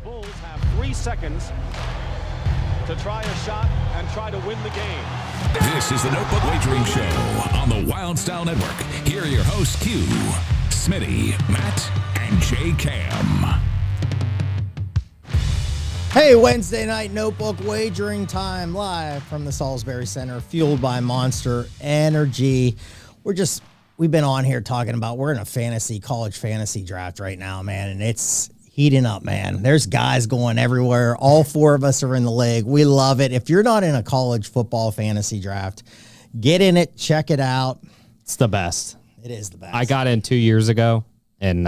Bulls have 3 seconds to try a shot and try to win the game. This is the Notebook Wagering Show on the Wild Style Network. Here are your hosts, Q, Smitty, Matt, and J Cam. Hey, Wednesday night Notebook Wagering time, live from the Salisbury Center, fueled by Monster Energy. We've been on here talking about, we're in a college fantasy draft right now, man, and it's heating up, man. There's guys going everywhere. All 4 of us are in the league. We love it. If you're not in a college football fantasy draft, get in it, check it out. It's the best. It is the best. I got in 2 years ago, and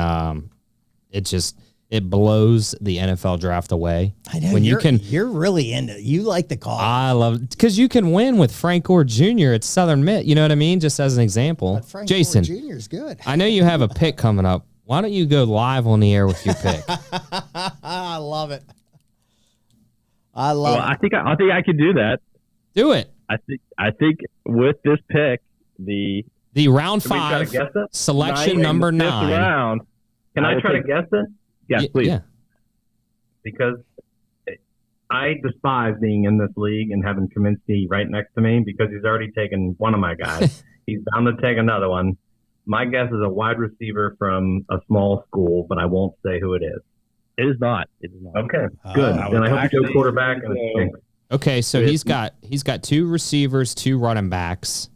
it blows the NFL draft away. I know. You're really into it. You like the college. I love it because you can win with Frank Gore Jr. at Southern Mitt. You know what I mean? Just as an example. But Frank Jason, Gore Jr. is good. I know you have a pick coming up. Why don't you go live on the air with your pick? I love it. I love it. I think I could do that. Do it. I think with this pick, the round 5 selection number 9 round. Can I try to guess it? Yes, please. Yeah. Because I despise being in this league and having Kaminsky right next to me because he's already taken one of my guys. He's bound to take another one. My guess is a wide receiver from a small school, but I won't say who it is. It is not. Okay, good. Then I hope you go quarterback. Okay, so he's got 2 receivers, 2 running backs,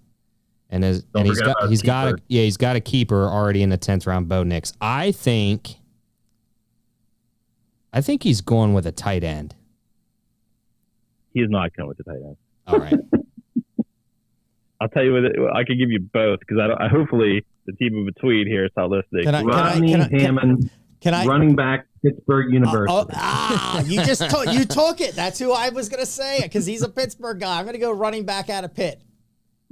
and he's got a keeper already in the 10th round. Bo Nix. I think he's going with a tight end. He is not going with the tight end. All right. I'll tell you what. I could give you both because I hopefully the team in between here is not listening. Rodney Hammond, running back, Pittsburgh University. You just you took it. That's who I was going to say because he's a Pittsburgh guy. I'm going to go running back out of Pitt.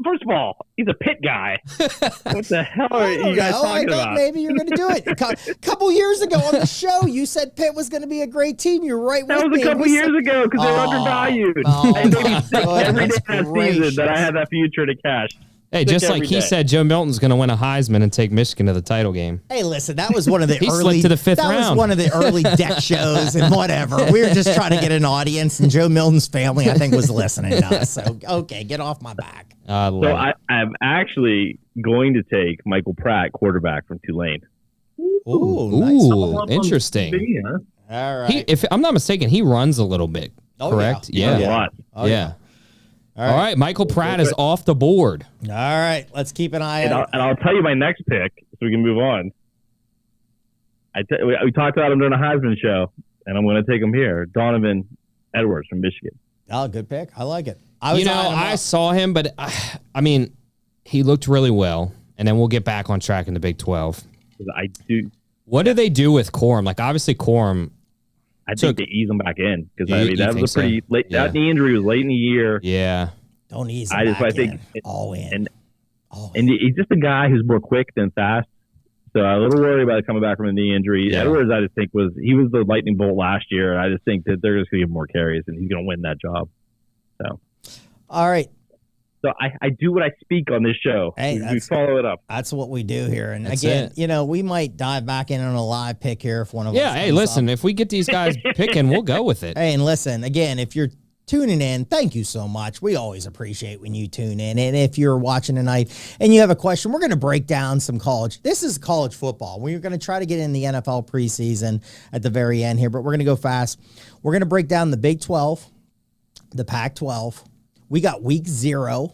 First of all, he's a Pitt guy. What the hell are you guys talking about? Maybe you're going to do it. A couple years ago on the show, you said Pitt was going to be a great team. You're right with me. That was a couple years ago because they're undervalued. Every day that season that I had that future to cash. Hey, just like he said, Joe Milton's going to win a Heisman and take Michigan to the title game. Hey, listen, that was one of the he slipped to the 5th round. That was one of the early deck shows and whatever. We were just trying to get an audience, and Joe Milton's family, I think, was listening to us. So, okay, get off my back. I'm actually going to take Michael Pratt, quarterback from Tulane. Ooh, nice. Interesting. TV, huh? All right. If I'm not mistaken, he runs a little bit. Correct? Yeah. A lot. Yeah. All right, Michael Pratt is off the board. All right, let's keep an eye out. And I'll tell you my next pick so we can move on. We talked about him during a Heisman show, and I'm going to take him here. Donovan Edwards from Michigan. Oh, good pick. I like it. I saw him, but I mean, he looked really well. And then we'll get back on track in the Big 12. I do. What do they do with Corum? Like, obviously, Corum. I think they ease him back in because that was a pretty late. Yeah. That knee injury was late in the year. Yeah, don't ease him back in. All in. And he's just a guy who's more quick than fast. So I'm a little worried about coming back from a knee injury. Yeah. Edwards, I just think was the lightning bolt last year, and I just think that they're just going to give him more carries, and he's going to win that job. So, all right. So I do what I speak on this show. Hey, we follow it up. That's what we do here. And again, we might dive back in on a live pick here if one of us. Yeah. Hey, listen, if we get these guys picking, we'll go with it. Hey, and listen, again, if you're tuning in, thank you so much. We always appreciate when you tune in. And if you're watching tonight and you have a question, we're going to break down some college. This is college football. We're going to try to get in the NFL preseason at the very end here, but we're going to go fast. We're going to break down the Big 12, the Pac-12. We got week 0.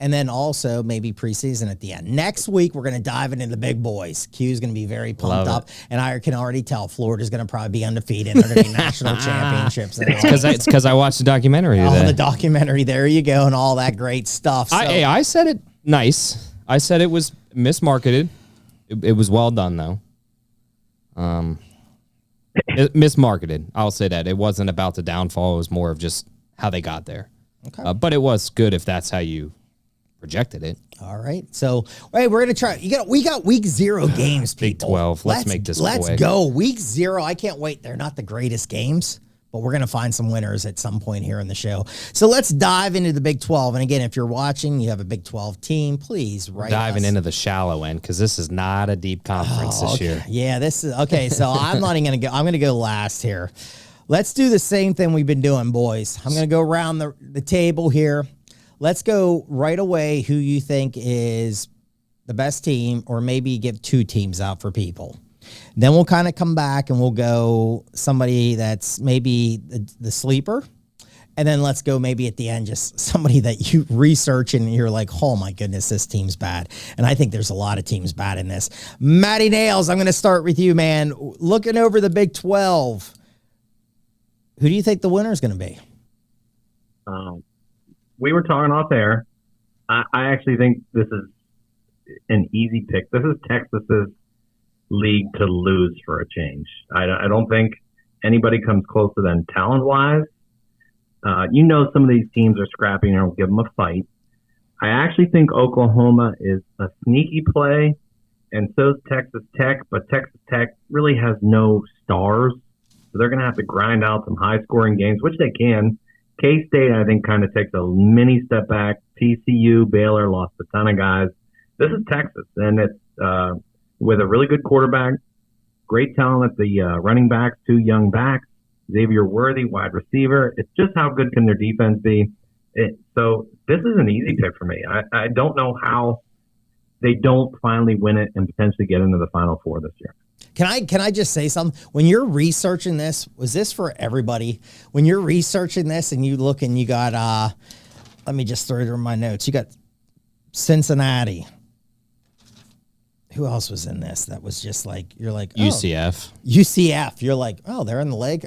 And then also maybe preseason at the end. Next week, we're going to dive into the big boys. Q's going to be very pumped up. And I can already tell Florida's going to probably be undefeated. And they're going to be national championships. It's because I watched the documentary. The documentary. There you go. And all that great stuff. So, I said it nice. I said it was mismarketed. It was well done, though. Mismarketed. I'll say that. It wasn't about the downfall. It was more of just how they got there. Okay. But it was good if that's how you projected it. All right. So, hey, we're going to try. We got week 0 games, people. Big 12. Let's make this Let's go. Week 0. I can't wait. They're not the greatest games, but we're going to find some winners at some point here in the show. So let's dive into the Big 12. And again, if you're watching, you have a Big 12 team, please write diving us. Into the shallow end because this is not a deep conference this year. Yeah, this is okay. So I'm not even going to go. I'm going to go last here. Let's do the same thing we've been doing, boys. I'm going to go around the table here. Let's go right away who you think is the best team, or maybe give 2 teams out for people. Then we'll kind of come back and we'll go somebody that's maybe the sleeper. And then let's go maybe at the end, just somebody that you research and you're like, oh my goodness, this team's bad. And I think there's a lot of teams bad in this. Matty Nails, I'm going to start with you, man. Looking over the Big 12, who do you think the winner is going to be? We were talking off air. I actually think this is an easy pick. This is Texas's league to lose for a change. I don't think anybody comes close to them talent-wise. Some of these teams are scrappy and will give them a fight. I actually think Oklahoma is a sneaky play, and so is Texas Tech, but Texas Tech really has no stars, so they're going to have to grind out some high-scoring games, which they can. K-State, I think, kind of takes a mini step back. TCU, Baylor lost a ton of guys. This is Texas, and it's with a really good quarterback, great talent at the running backs, 2 young backs, Xavier Worthy, wide receiver. It's just how good can their defense be? So this is an easy pick for me. I don't know how they don't finally win it and potentially get into the Final Four this year. Can I just say something? When you're researching this, was this for everybody? When you're researching this and you look and you got, let me just throw it in my notes. You got Cincinnati. Who else was in this? That was just like, you're like, oh. UCF. You're like, oh, they're in the league.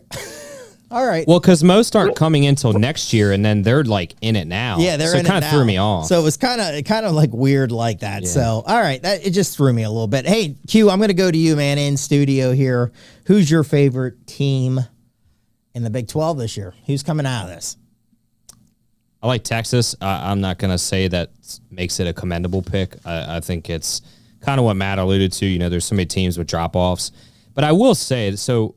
All right. Well, because most aren't coming until next year, and then they're like in it now. Yeah, they're in it now. So it kind of threw me off. So it was kind of like weird like that. Yeah. So, all right, it just threw me a little bit. Hey, Q, I'm going to go to you, man, in studio here. Who's your favorite team in the Big 12 this year? Who's coming out of this? I like Texas. I'm not going to say that makes it a commendable pick. I think it's kind of what Matt alluded to. There's so many teams with drop-offs. But I will say, so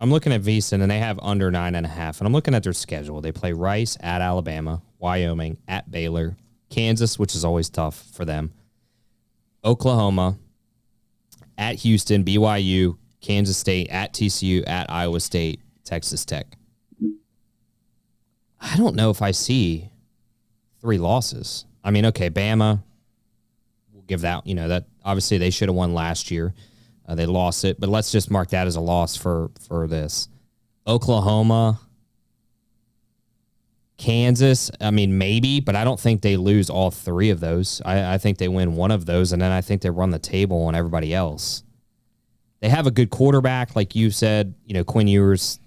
I'm looking at VEASAN, and they have under 9.5. And I'm looking at their schedule. They play Rice at Alabama, Wyoming at Baylor, Kansas, which is always tough for them, Oklahoma, at Houston, BYU, Kansas State, at TCU, at Iowa State, Texas Tech. I don't know if I see 3 losses. I mean, okay, Bama, we'll give that, that obviously they should have won last year. They lost it, but let's just mark that as a loss for this. Oklahoma, Kansas, I mean, maybe, but I don't think they lose all 3 of those. I think they win one of those, and then I think they run the table on everybody else. They have a good quarterback, like you said, Quinn Ewers.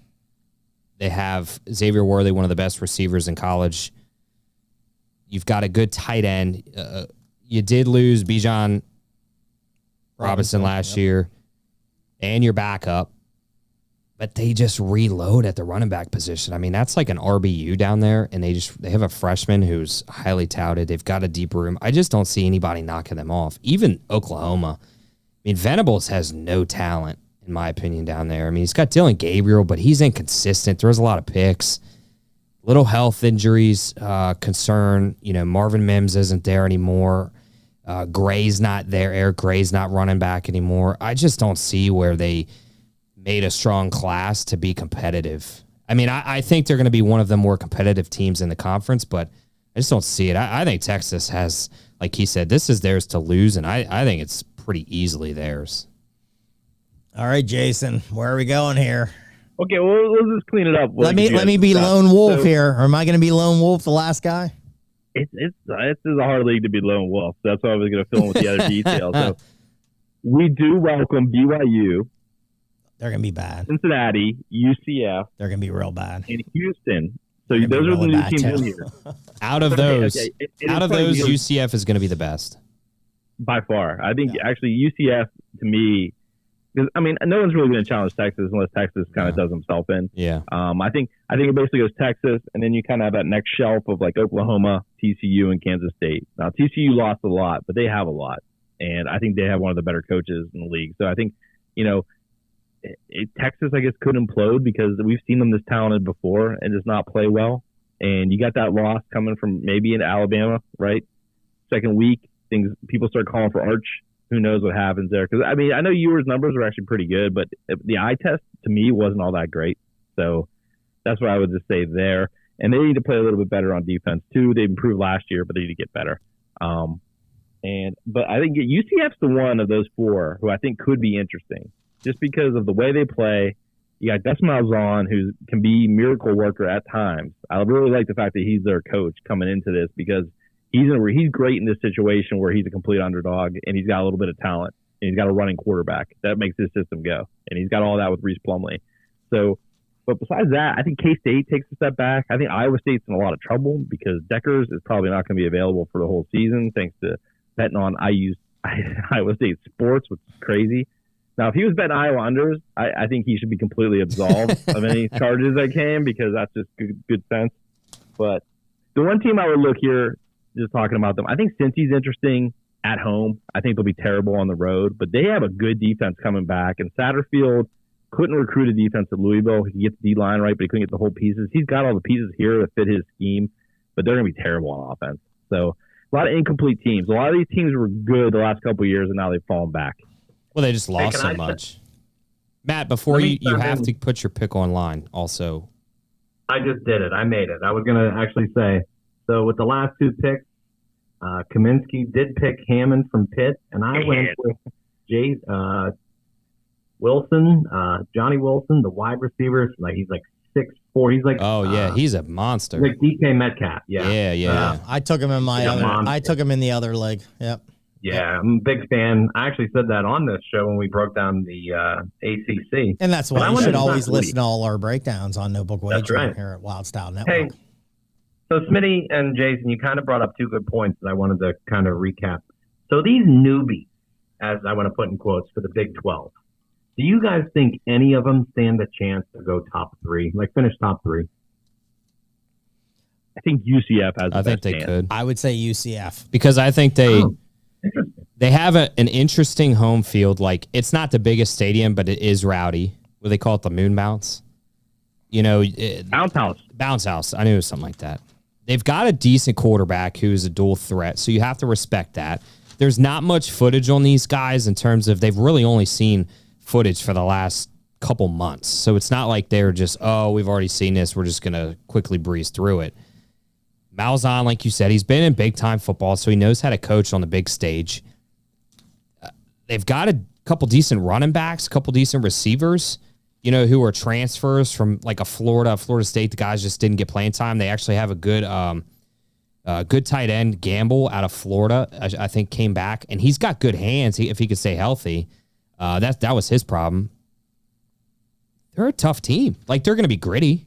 They have Xavier Worthy, one of the best receivers in college. You've got a good tight end. You did lose Bijan Robinson last year, and your backup, but they just reload at the running back position. I mean, that's like an RBU down there, and they have a freshman who's highly touted. They've got a deep room. I just don't see anybody knocking them off. Even Oklahoma. I mean, Venables has no talent, in my opinion, down there. I mean, he's got Dylan Gabriel, but he's inconsistent. Throws a lot of picks. Little health injuries concern. Marvin Mims isn't there anymore. Gray's not there. Eric Gray's not running back anymore. I just don't see where they made a strong class to be competitive. I mean, I think they're going to be one of the more competitive teams in the conference, but I just don't see it. I think Texas has, like he said, this is theirs to lose, and I think it's pretty easily theirs. All right, Jason, where are we going here? Okay, well, let's just clean it up. Let me be lone wolf here. Or am I going to be lone wolf, the last guy? This is a hard league to be lone wolf. So that's why I was going to fill in with the other details. So we do welcome BYU. They're going to be bad. Cincinnati, UCF. They're going to be real bad. And Houston. So those are the new teams in here. Out of those, UCF is going to be the best. By far. I think actually UCF, to me, because I mean, no one's really going to challenge Texas unless Texas kind of does himself in. Yeah. I think it basically goes Texas, and then you kind of have that next shelf of like Oklahoma, TCU, and Kansas State. Now TCU lost a lot, but they have a lot, and I think they have one of the better coaches in the league. So I think, Texas, I guess, could implode because we've seen them this talented before and does not play well. And you got that loss coming from maybe in Alabama, right? Second week, people start calling for Arch. Who knows what happens there? Because, I mean, I know Ewer's numbers are actually pretty good, but the eye test, to me, wasn't all that great. So that's what I would just say there. And they need to play a little bit better on defense, too. They improved last year, but they need to get better. But I think UCF's the one of those four who I think could be interesting just because of the way they play. You got Gus Malzahn, who can be miracle worker at times. I really like the fact that he's their coach coming into this because he's great in this situation where he's a complete underdog and he's got a little bit of talent and he's got a running quarterback. That makes his system go. And he's got all that with Reese Plumlee. So, but besides that, I think K-State takes a step back. I think Iowa State's in a lot of trouble because Deckers is probably not going to be available for the whole season thanks to betting on Iowa State sports, which is crazy. Now, if he was betting Iowa unders, I think he should be completely absolved of any charges that came because that's just good sense. But the one team I would look here, just talking about them, I think Cincy's interesting at home. I think they'll be terrible on the road, but they have a good defense coming back. And Satterfield couldn't recruit a defense at Louisville. He could get the D-line right, but he couldn't get the whole pieces. He's got all the pieces here that fit his scheme, but they're going to be terrible on offense. So a lot of incomplete teams. A lot of these teams were good the last couple of years, and now they've fallen back. Well, they just lost so much. Matt, before you have to put your pick online also. I just did it. I made it. I was going to actually say, so with the last two picks, Kaminsky did pick Hammond from Pitt, and I went with Wilson, Johnny Wilson, the wide receiver. He's like 6'4". He's like he's a monster. Like DK Metcalf. Yeah. I took him in I took him in the other leg. Yep. Yeah, I'm a big fan. I actually said that on this show when we broke down the ACC. And that's why you should always listen to all our breakdowns on Notebook Wagering here at Wild Style Network. Hey, so Smitty and Jason, you kind of brought up two good points that I wanted to kind of recap. So these newbies, as I want to put in quotes, for the Big 12, do you guys think any of them stand a chance to go top three, like finish top three? I think UCF has the best they chance. could. I would say UCF. Because I think they have an interesting home field. Like, it's not the biggest stadium, but it is rowdy. What they call it, the Moon Bounce? Bounce House. Bounce House. I knew it was something like that. They've got a decent quarterback who's a dual threat, so you have to respect that. There's not much footage on these guys in terms of they've really only seen footage for the last couple months. So it's not like they're just, we've already seen this, we're just going to quickly breeze through it. Malzahn, like you said, he's been in big-time football, so he knows how to coach on the big stage. They've got a couple decent running backs, a couple decent receivers, who are transfers from like Florida State. The guys just didn't get playing time. They actually have a good tight end, Gamble, out of Florida, I think came back, and he's got good hands if he could stay healthy. That was his problem. They're a tough team. Like, they're going to be gritty.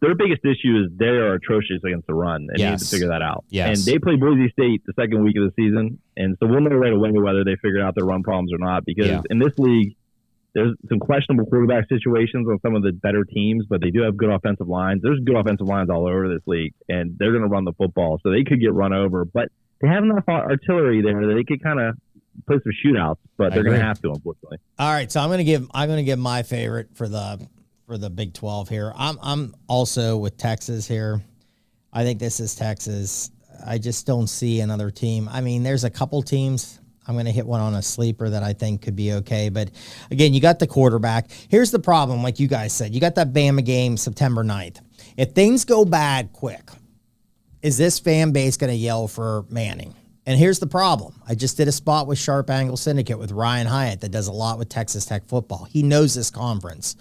Their biggest issue is they are atrocious against the run, and you need to figure that out. Yes. And they play Boise State the second week of the season, and so we'll know right away whether they figured out their run problems or not, because in this league, there's some questionable quarterback situations on some of the better teams, but they do have good offensive lines. There's good offensive lines all over this league, and they're going to run the football, so they could get run over, but they have enough artillery there that they could kind of play some shootouts, but they're going to have to, unfortunately. All right, so I'm going to give my favorite for the Big 12 here. I'm also with Texas here. I think this is Texas. I just don't see another team. I mean, there's a couple teams. I'm going to hit one on a sleeper that I think could be okay. But, again, you got the quarterback. Here's the problem, like you guys said. You got that Bama game September 9th. If things go bad quick, is this fan base going to yell for Manning? And here's the problem. I just did a spot with Sharp Angle Syndicate with Ryan Hyatt that does a lot with Texas Tech football. He knows this conference.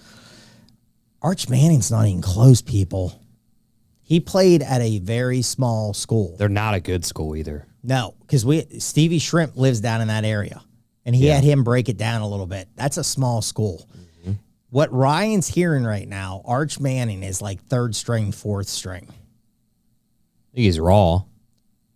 Arch Manning's not even close, people. He played at a very small school. They're not a good school either. No, because Stevie Shrimp lives down in that area, and he had him break it down a little bit. That's a small school. Mm-hmm. What Ryan's hearing right now, Arch Manning is like third string, fourth string. I think he's raw.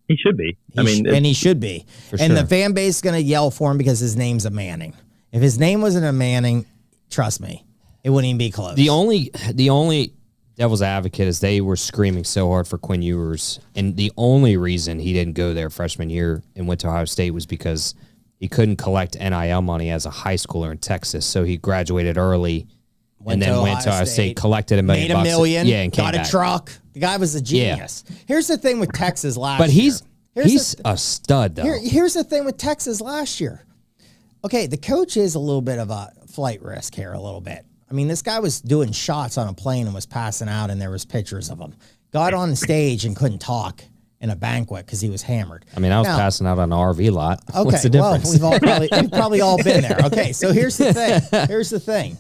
He should be. He should be. And sure. the fan base is going to yell for him because his name's a Manning. If his name wasn't a Manning, trust me, it wouldn't even be close. The only devil's advocate is they were screaming so hard for Quinn Ewers, and the only reason he didn't go there freshman year and went to Ohio State was because he couldn't collect NIL money as a high schooler in Texas, so he graduated early and then went to Ohio State, collected $1 million, made $1 million, and got came a back. truck. The guy was a genius. Here's the thing with Texas last year. But he's a stud, though. Here's the thing with Texas last year. Okay, the coach is a little bit of a flight risk here, a little bit. I mean, this guy was doing shots on a plane and was passing out, and there was pictures of him. Got on the stage and couldn't talk in a banquet because he was hammered. I mean, I was passing out on an RV lot. Okay, What's the difference? Well, we've probably all been there. Okay, so here's the thing.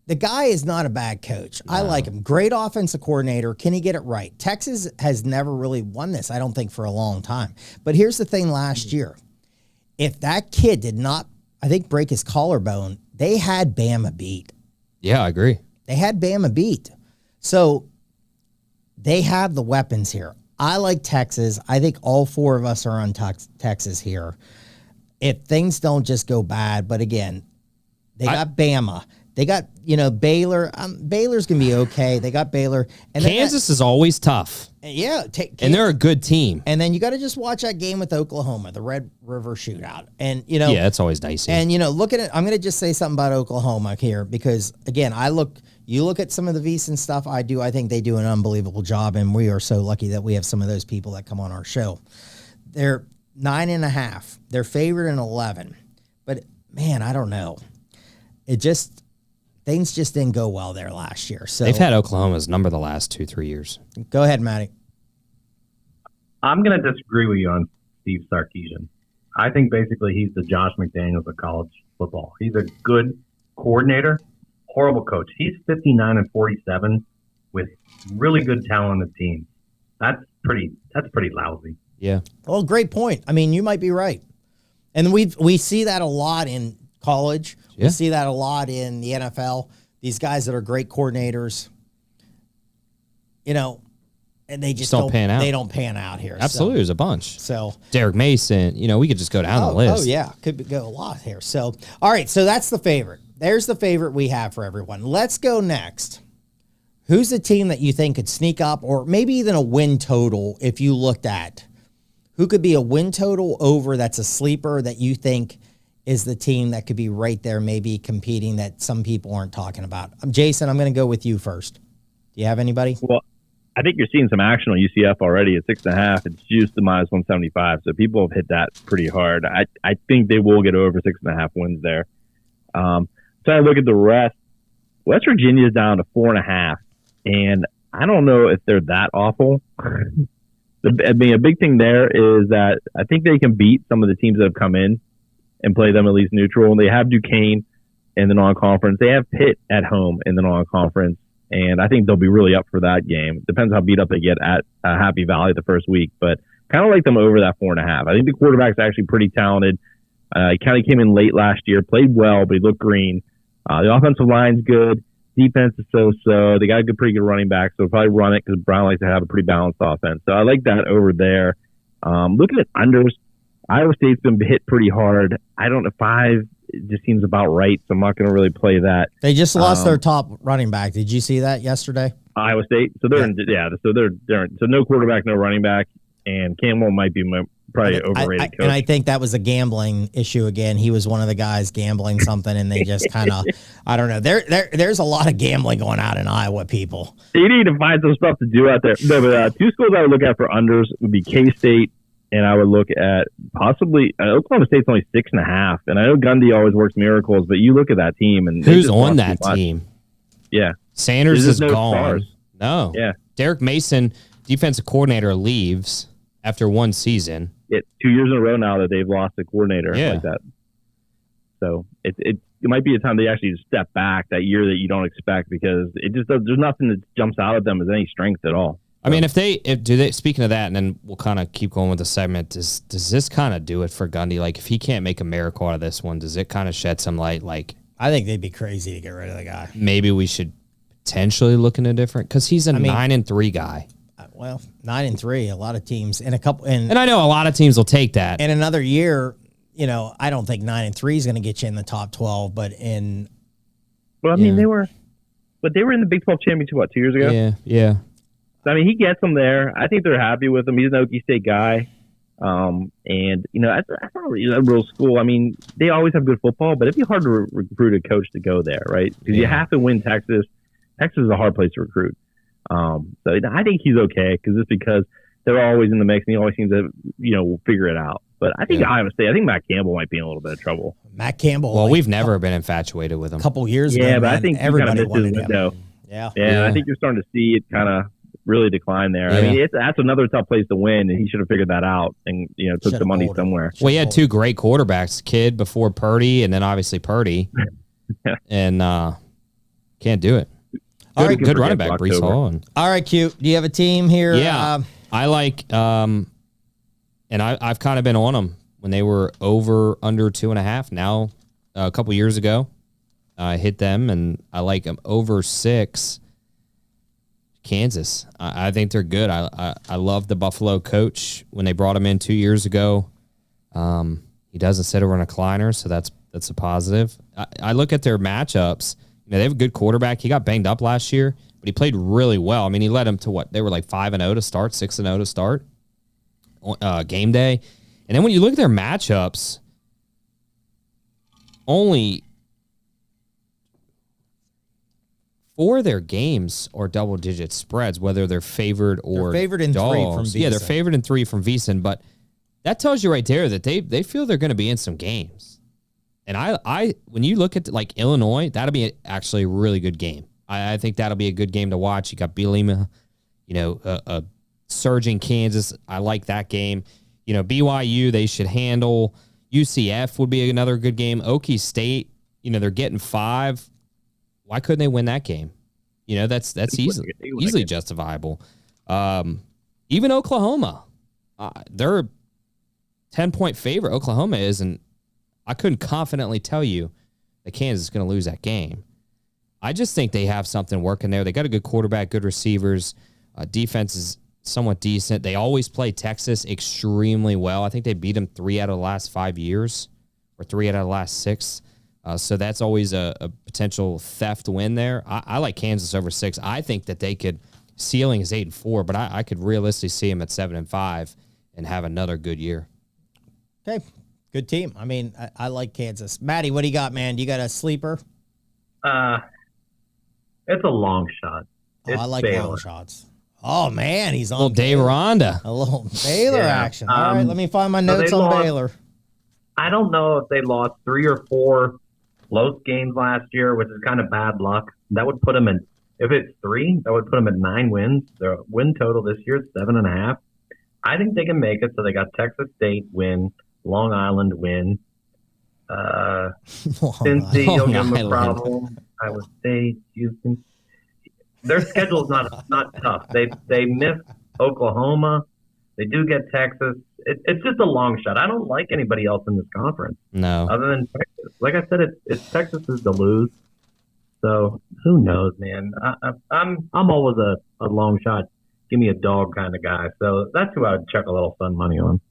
The guy is not a bad coach. No. I like him. Great offensive coordinator. Can he get it right? Texas has never really won this, I don't think, for a long time. But here's the thing last year. If that kid did not, I think, break his collarbone, they had Bama beat. Yeah, I agree. They had Bama beat. So they have the weapons here. I like Texas. I think all four of us are on Texas here. If things don't just go bad, but again, they got Bama. They got, Baylor. Baylor's going to be okay. They got Baylor. And Kansas is always tough. Yeah. And they're a good team. And then you got to just watch that game with Oklahoma, the Red River Shootout. And, yeah, it's always dicey. And, look at it. I'm going to just say something about Oklahoma here because, again, you look at some of the VEASAN stuff I do. I think they do an unbelievable job, and we are so lucky that we have some of those people that come on our show. They're 9.5. They're favored in 11. But, man, I don't know. Things just didn't go well there last year. So they've had Oklahoma's number the last 2-3 years. Go ahead, Matty. I'm going to disagree with you on Steve Sarkisian. I think basically he's the Josh McDaniels of college football. He's a good coordinator, horrible coach. He's 59-47 with really good talent on the team. That's pretty lousy. Yeah. Well, great point. I mean, you might be right. And we see that a lot in college. Yeah. We see that a lot in the NFL. These guys that are great coordinators, and they just don't pan out. They don't pan out here. Absolutely, there's a bunch. So Derek Mason, we could just go down the list. Oh yeah, could go a lot here. So all right, so that's the favorite. There's the favorite we have for everyone. Let's go next. Who's the team that you think could sneak up, or maybe even a win total? If you looked at who could be a win total over, that's a sleeper that you think is the team that could be right there, maybe competing that some people aren't talking about. Jason, I'm going to go with you first. Do you have anybody? Well, I think you're seeing some action on UCF already at 6.5. It's juiced to -175, so people have hit that pretty hard. I think they will get over 6.5 wins there. So I look at the rest. West Virginia is down to 4.5, and I don't know if they're that awful. A big thing there is that I think they can beat some of the teams that have come in and play them at least neutral. And they have Duquesne in the non-conference. They have Pitt at home in the non-conference. And I think they'll be really up for that game. Depends how beat up they get at Happy Valley the first week. But kind of like them over that 4.5. I think the quarterback's actually pretty talented. He kind of came in late last year, played well, but he looked green. The offensive line's good. Defense is so-so. They got a pretty good running back, so they'll probably run it because Brown likes to have a pretty balanced offense. So I like that over there. Looking at unders, Iowa State's been hit pretty hard. I don't know, 5 just seems about right, so I'm not going to really play that. They just lost their top running back. Did you see that yesterday? Iowa State. So they're so no quarterback, no running back, and Campbell might be probably overrated coach. And I think that was a gambling issue again. He was one of the guys gambling something, and they just kind of, I don't know. There's a lot of gambling going out in Iowa, people. You need to find some stuff to do out there. No, but 2 schools I would look at for unders would be K-State, and I would look at possibly Oklahoma State's only 6.5. And I know Gundy always works miracles, but you look at that team and who's on that team? Yeah, Sanders is gone. Stars. No, yeah, Derek Mason, defensive coordinator, leaves after 1 season. 2 years in a row now that they've lost a coordinator like that. So it might be a time they actually just step back that year that you don't expect because there's nothing that jumps out at them as any strength at all. I mean, speaking of that, and then we'll kind of keep going with the segment, does this kind of do it for Gundy? Like, if he can't make a miracle out of this one, does it kind of shed some light? Like, I think they'd be crazy to get rid of the guy. Maybe we should potentially look into different, because he's a 9-3 guy. Well, 9-3, a lot of teams, and I know a lot of teams will take that. In another year, I don't think 9-3 is going to get you in the top 12, but they were in the Big 12 championship 2 years ago. Yeah. So, I mean, he gets them there. I think they're happy with him. He's an Okie State guy. And that's not really a real school. I mean, they always have good football, but it'd be hard to recruit a coach to go there, right? Because you have to win Texas. Texas is a hard place to recruit. So I think he's okay because they're always in the mix and he always seems to figure it out. But I think Iowa State. I think Matt Campbell might be in a little bit of trouble. Matt Campbell. Well, we've never been infatuated with him. A couple years ago. Yeah, but I think everybody wanted him. Yeah. I think you're starting to see it kind of really decline there. Yeah. I mean, that's another tough place to win, and he should have figured that out and took the money somewhere. Well, he had two great quarterbacks, Kidd before Purdy, and then obviously Purdy, and can't do it. Good running back, Breece Hall. All right, Q. Do you have a team here? Yeah, I like, and I've kind of been on them when they were under 2.5. Now, a couple years ago, I hit them, and I like them over 6. Kansas. I think they're good. I love the Buffalo coach when they brought him in 2 years ago. He doesn't sit over in a recliner, so that's a positive. I look at their matchups. They have a good quarterback. He got banged up last year, but he played really well. I mean, he led them to what? They were like 5-0 to start, 6-0 to start game day. And then when you look at their matchups, only 4 of their games are double-digit spreads, whether they're favored or they're favored in dogs. 3 from VEASAN. Yeah, they're favored in 3 from VEASAN, but that tells you right there that they feel they're going to be in some games. And I when you look at like Illinois, that'll be actually a really good game. I think that'll be a good game to watch. You got Bielema, a surging Kansas. I like that game. BYU, they should handle. UCF would be another good game. Okie State, they're getting 5. Why couldn't they win that game? That's easily justifiable. Even Oklahoma, they're 10-point favorite. Oklahoma is, and I couldn't confidently tell you that Kansas is going to lose that game. I just think they have something working there. They got a good quarterback, good receivers. Defense is somewhat decent. They always play Texas extremely well. I think they beat them 3 out of the last 5 years or 3 out of the last 6. So that's always a potential theft win there. I like Kansas over 6. I think that they could, ceiling is 8-4, but I could realistically see them at 7-5 and have another good year. Okay. Good team. I mean, I like Kansas. Matty, what do you got, man? Do you got a sleeper? It's a long shot. I like long shots. Oh, man, he's on. A little Dave Ronda. A little Baylor action. All right, let me find my notes on Baylor. I don't know if they lost 3 or 4 close games last year, which is kind of bad luck. That would put them in, if it's 3, that would put them at 9 wins. Their win total this year is 7.5. I think they can make it. So they got Texas State win, Long Island win, Cincy, you'll give them a problem. Iowa State, Houston. Their schedule is not tough. They miss Oklahoma. They do get Texas. It's just a long shot. I don't like anybody else in this conference. No. Other than Texas. Like I said, it's Texas's to lose. So who knows, man? I'm always a long shot. Give me a dog kind of guy. So that's who I would chuck a little fun money on.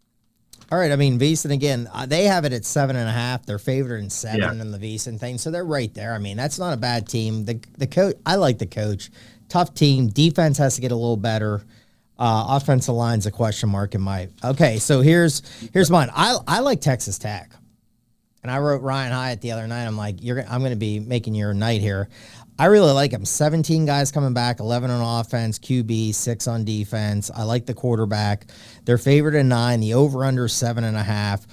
All right. I mean, VEASAN, again, they have it at 7.5. They're favored in 7 in the VEASAN thing. So they're right there. I mean, that's not a bad team. The coach, I like the coach. Tough team. Defense has to get a little better. Offensive line's a question mark in my. Okay, so here's mine. I like Texas Tech, and I wrote Ryan Hyatt the other night. I'm like, I'm going to be making your night here. I really like him. 17 guys coming back, 11 on offense, QB, 6 on defense. I like the quarterback. They're favored in 9. The over/under 7.5.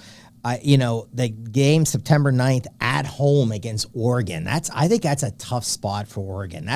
The game September 9th at home against Oregon. I think that's a tough spot for Oregon.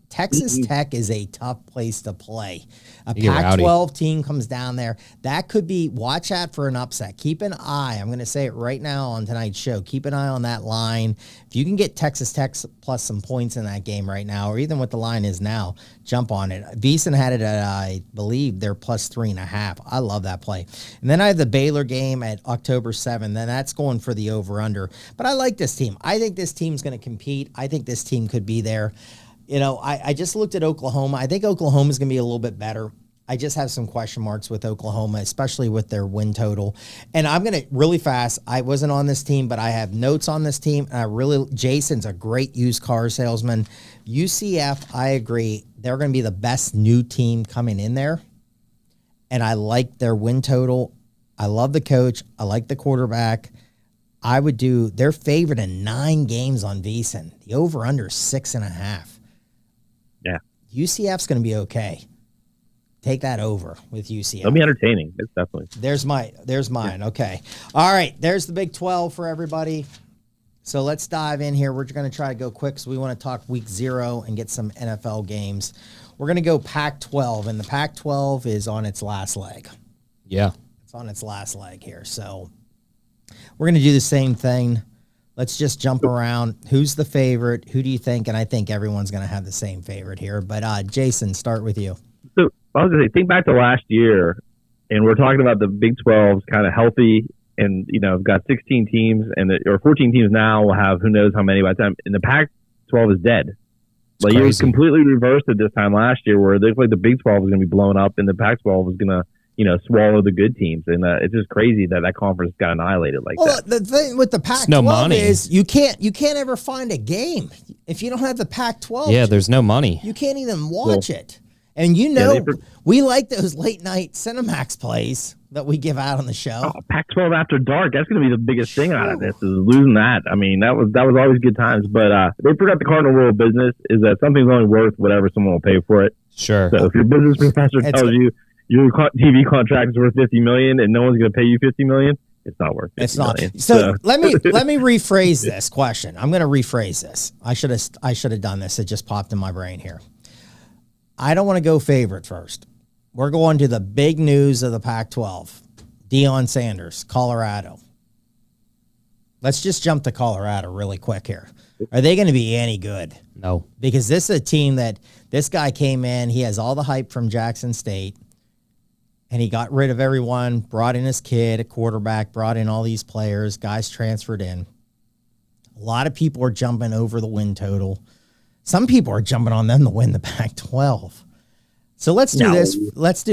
Texas Tech is a tough place to play. A Pac-12 team comes down there. That could be, watch out for an upset. Keep an eye. I'm going to say it right now on tonight's show. Keep an eye on that line. If you can get Texas Tech plus some points in that game right now, or even what the line is now, jump on it. VEASAN had it at, I believe, they're plus 3.5. I love that play. And then I have the Baylor game at October 7th. Then that's going for the over-under. But I like this team. I think this team's going to compete. I think this team could be there. I just looked at Oklahoma. I think Oklahoma's going to be a little bit better. I just have some question marks with Oklahoma, especially with their win total. And I'm going to really fast. I wasn't on this team, but I have notes on this team. And Jason's a great used car salesman. UCF, I agree. They're going to be the best new team coming in there. And I like their win total. I love the coach. I like the quarterback. They're favored in 9 games on VSiN. The over-under is 6.5. Yeah. UCF's going to be okay. Take that over with UCF. It'll be entertaining. It's definitely. There's mine. Okay. All right. There's the Big 12 for everybody. So let's dive in here. We're going to try to go quick because we want to talk week 0 and get some NFL games. We're going to go Pac-12, and the Pac-12 is on its last leg. Yeah. It's on its last leg here. So we're going to do the same thing. Let's just jump around. Who's the favorite? Who do you think? And I think everyone's going to have the same favorite here. But Jason, start with you. So I was going to say, think back to last year, and we're talking about the Big 12's kind of healthy, and we've got 16 teams, or 14 teams now. We'll have who knows how many by the time. And the Pac-12 is dead. Like it was completely reversed at this time last year, where it looked like the Big 12 was going to be blown up, and the Pac-12 was going to swallow the good teams. And it's just crazy that conference got annihilated like that. Well, the thing with the Pac-12 is you can't ever find a game if you don't have the Pac-12. Yeah, there's no money. You can't even watch it. And we like those late night Cinemax plays that we give out on the show. Oh, Pac-12 after dark. That's going to be the biggest thing out of this is losing that. I mean, that was always good times. But they forgot the cardinal rule of business is that something's only worth whatever someone will pay for it. Sure. So if your business professor tells you your TV contract is worth $50 million and no one's going to pay you $50 million, it's not worth $50 million. So let me rephrase this question. I'm going to rephrase this. I should have done this. It just popped in my brain here. I don't want to go favorite first. We're going to the big news of the Pac-12. Deion Sanders, Colorado. Let's just jump to Colorado really quick here. Are they going to be any good? No. Because this is a team that this guy came in, he has all the hype from Jackson State, and he got rid of everyone, brought in his kid, a quarterback, brought in all these players, guys transferred in. A lot of people are jumping over the win total. Some people are jumping on them to win the Pac-12. So let's do this.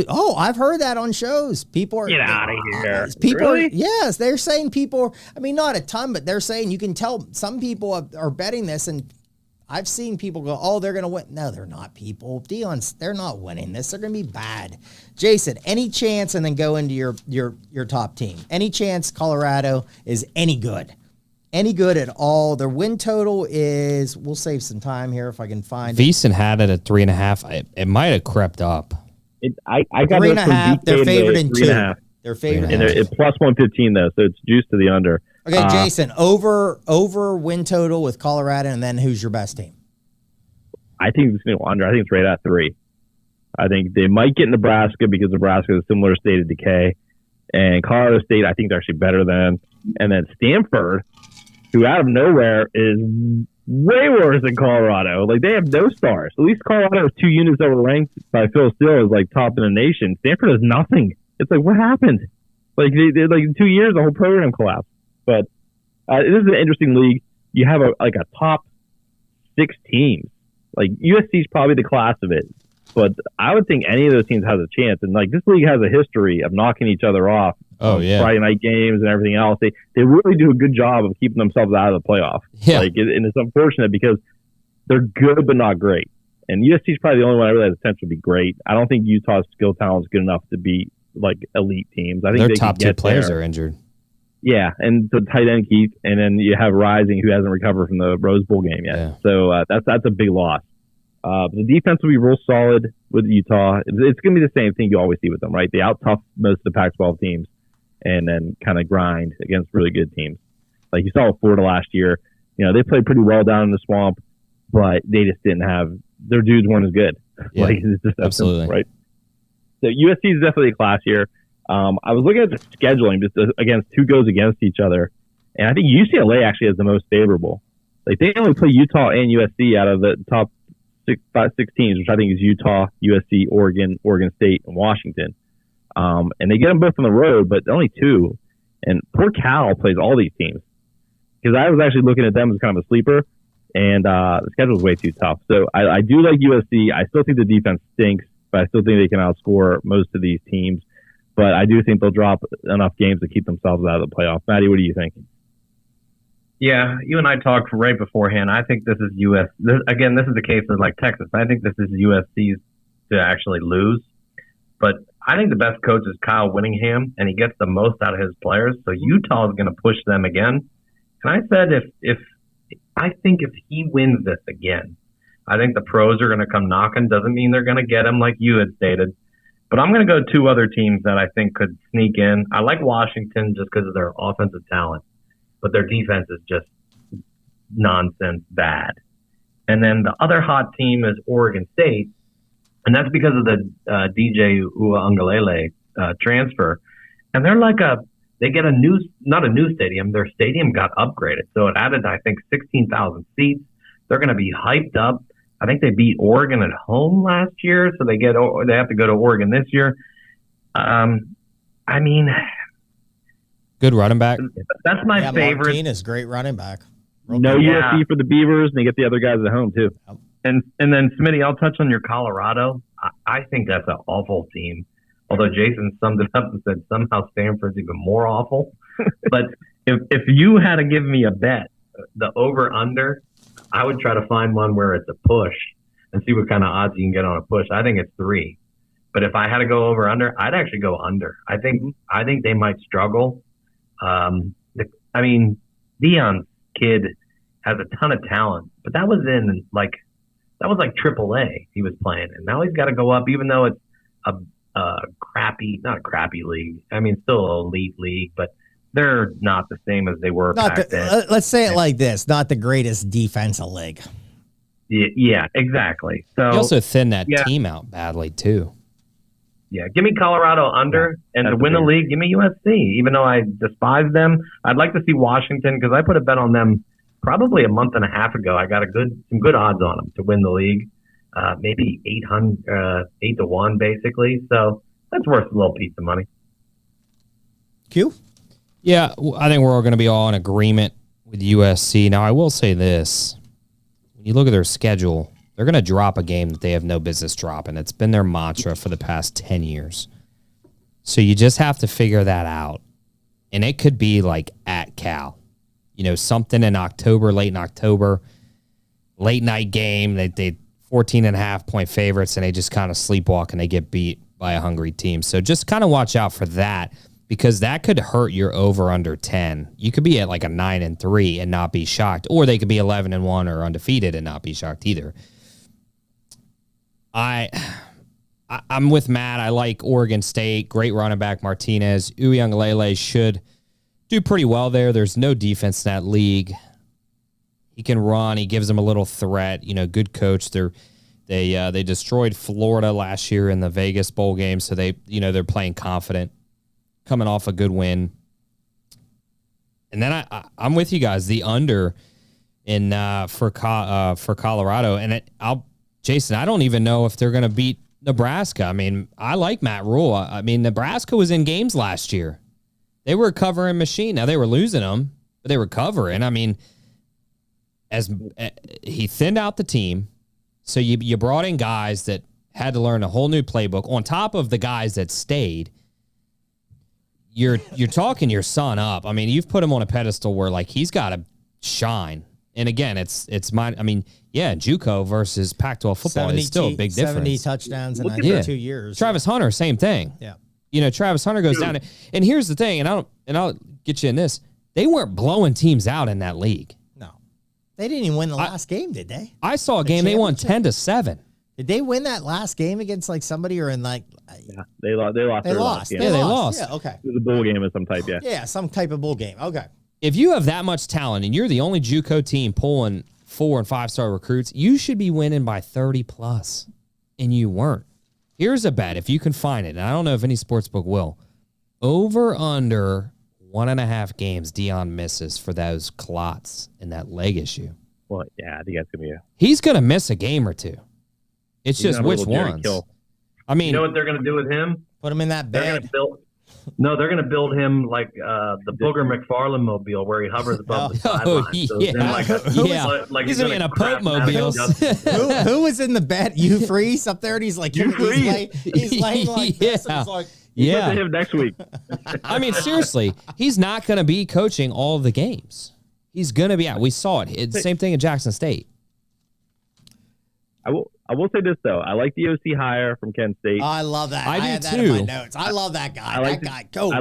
I've heard that on shows. People are. Get out of here. Really? Yes, they're saying not a ton, but they're saying you can tell some people are betting this, and I've seen people go, oh, they're going to win. No, they're not, people. They're not winning this. They're going to be bad. Jason, any chance, and then go into your top team. Any chance Colorado is any good? Any good at all? Their win total is, we'll save some time here if I can find it. VSiN had it at 3.5. It might have crept up. I got 3.5. They're favored in 2. They're favored in 2. It's plus 115 though, so it's juiced to the under. Okay, Jason, over win total with Colorado, and then who's your best team? I think it's going to go under. I think it's right at 3. I think they might get Nebraska because Nebraska is a similar state of decay, and Colorado State I think they're actually better than, and then Stanford, who out of nowhere is way worse than Colorado. Like, they have no stars. At least Colorado has 2 units that were ranked by Phil Steele as, like, top in the nation. Stanford has nothing. It's like, what happened? Like, they like, in 2 years, the whole program collapsed. But this is an interesting league. You have a top 6 teams. Like, USC is probably the class of it. But I would think any of those teams has a chance. And, like, this league has a history of knocking each other off. Oh, yeah. Friday night games and everything else. They really do a good job of keeping themselves out of the playoff. Yeah. And it's unfortunate because they're good but not great. And USC is probably the only one I really have the potential to be great. I don't think Utah's skill talent is good enough to be like elite teams. I think their they top 2 players are injured. Yeah, and the tight end Keith, and then you have Rising, who hasn't recovered from the Rose Bowl game yet. Yeah. So that's a big loss. The defense will be real solid with Utah. It's going to be the same thing you always see with them, right? They out-tough most of the Pac-12 teams and then kind of grind against really good teams. Like you saw with Florida last year. They played pretty well down in the swamp, but they just didn't have – their dudes weren't as good. Yeah, like, it's just absolutely. Simple, right? So USC is definitely a class here. I was looking at the scheduling just against who goes against each other, and I think UCLA actually has the most favorable. Like, they only play Utah and USC out of the top 6 teams, which I think is Utah, USC, Oregon State, and Washington. And they get them both on the road, but only 2. And poor Cal plays all these teams. Because I was actually looking at them as kind of a sleeper, and the schedule is way too tough. So I do like USC. I still think the defense stinks, but I still think they can outscore most of these teams. But I do think they'll drop enough games to keep themselves out of the playoffs. Maddie, what do you think? Yeah, you and I talked right beforehand. I think this is this is the case of like Texas. I think this is USC's to actually lose. But I think the best coach is Kyle Whittingham, and he gets the most out of his players. So Utah is going to push them again. And I said if he wins this again, I think the pros are going to come knocking. Doesn't mean they're going to get him like you had stated. But I'm going to go 2 other teams that I think could sneak in. I like Washington just because of their offensive talent, but their defense is just nonsense bad. And then the other hot team is Oregon State, and that's because of the DJ Uiagalelei transfer. And they're like they get not a new stadium. Their stadium got upgraded, so it added, I think, 16,000 seats. They're going to be hyped up. I think they beat Oregon at home last year, so they have to go to Oregon this year. I mean, good running back. That's my favorite. Martinez, great running back. No USC for the Beavers, and they get the other guys at home too. And then Smitty, I'll touch on your Colorado. I think that's an awful team. Although Jason summed it up and said somehow Stanford's even more awful. But if you had to give me a bet, the over-under, I would try to find one where it's a push and see what kind of odds you can get on a push. I think it's 3. But if I had to go over-under, I'd actually go under. I think they might struggle. I mean, Deion's kid has a ton of talent, but that was like AAA he was playing, and now he's got to go up, even though it's not a crappy league. I mean, still an elite league, but they're not the same as they were back then. Let's say it like this: not the greatest defensive league. Yeah, exactly. So You also thin that team out badly too. Yeah, give me Colorado under, and to win the league, give me USC. Even though I despise them, I'd like to see Washington because I put a bet on them probably a month and a half ago. I got some good odds on them to win the league, maybe 8-1 basically. So that's worth a little piece of money. Q? Yeah, I think we're all going to be all in agreement with USC. Now, I will say this: when you look at their schedule, they're going to drop a game that they have no business dropping. It's been their mantra for the past 10 years. So you just have to figure that out. And it could be like at Cal. Something in October, late in October, late night game. They 14.5-point favorites, and they just kind of sleepwalk and they get beat by a hungry team. So just kind of watch out for that because that could hurt your over under 10. You could be at like a 9-3 and not be shocked, or they could be 11-1 or undefeated and not be shocked either. I'm with Matt. I like Oregon State. Great running back Martinez. Uiagalelei should do pretty well there. There's no defense in that league. He can run. He gives them a little threat. Good coach. They destroyed Florida last year in the Vegas bowl game, so they're playing confident, coming off a good win. And then I'm with you guys. The under in for Colorado, and Jason, I don't even know if they're going to beat Nebraska. I mean, I like Matt Rule. I mean, Nebraska was in games last year. They were a covering machine. Now, they were losing them, but they were covering. I mean, as he thinned out the team, so you brought in guys that had to learn a whole new playbook on top of the guys that stayed. You're talking your son up. I mean, you've put him on a pedestal where, like, he's got to shine. And again, it's mine. I mean, yeah, JUCO versus Pac-12 football is still a big difference. 70 touchdowns in 2 years. Travis Hunter, same thing. Yeah. Travis Hunter goes down. And here's the thing, and I'll get you in this. They weren't blowing teams out in that league. No. They didn't even win the last game, did they? I saw a game they won 10-7. Did they win that last game against like somebody or in like? Yeah, they lost. They lost. Yeah, they lost. Yeah, okay. It was a bowl game of some type. Yeah. Yeah, some type of bowl game. Okay. If you have that much talent and you're the only JUCO team pulling 4- and 5-star recruits, you should be winning by 30+, and you weren't. Here's a bet if you can find it, and I don't know if any sportsbook will. Over under 1.5 games Deion misses for those clots and that leg issue. Well, yeah, I think that's gonna be. He's gonna miss a game or two. It's just which ones. I mean, you know what they're going to do with him? Put him in that bed. They're going to build him like the Booger McFarlane mobile where he hovers above the sideline. So he's going to be in a Pope mobile. Who was in the bed? Hugh Freeze up there, and he's like, he's laying like this. And he's like, yeah. Him next week. I mean, seriously, he's not going to be coaching all of the games. He's going to be out. We saw it. It's the same thing in Jackson State. I will say this though. I like the OC hire from Kent State. I love that. I do had that too. in my notes. I love that guy. Go.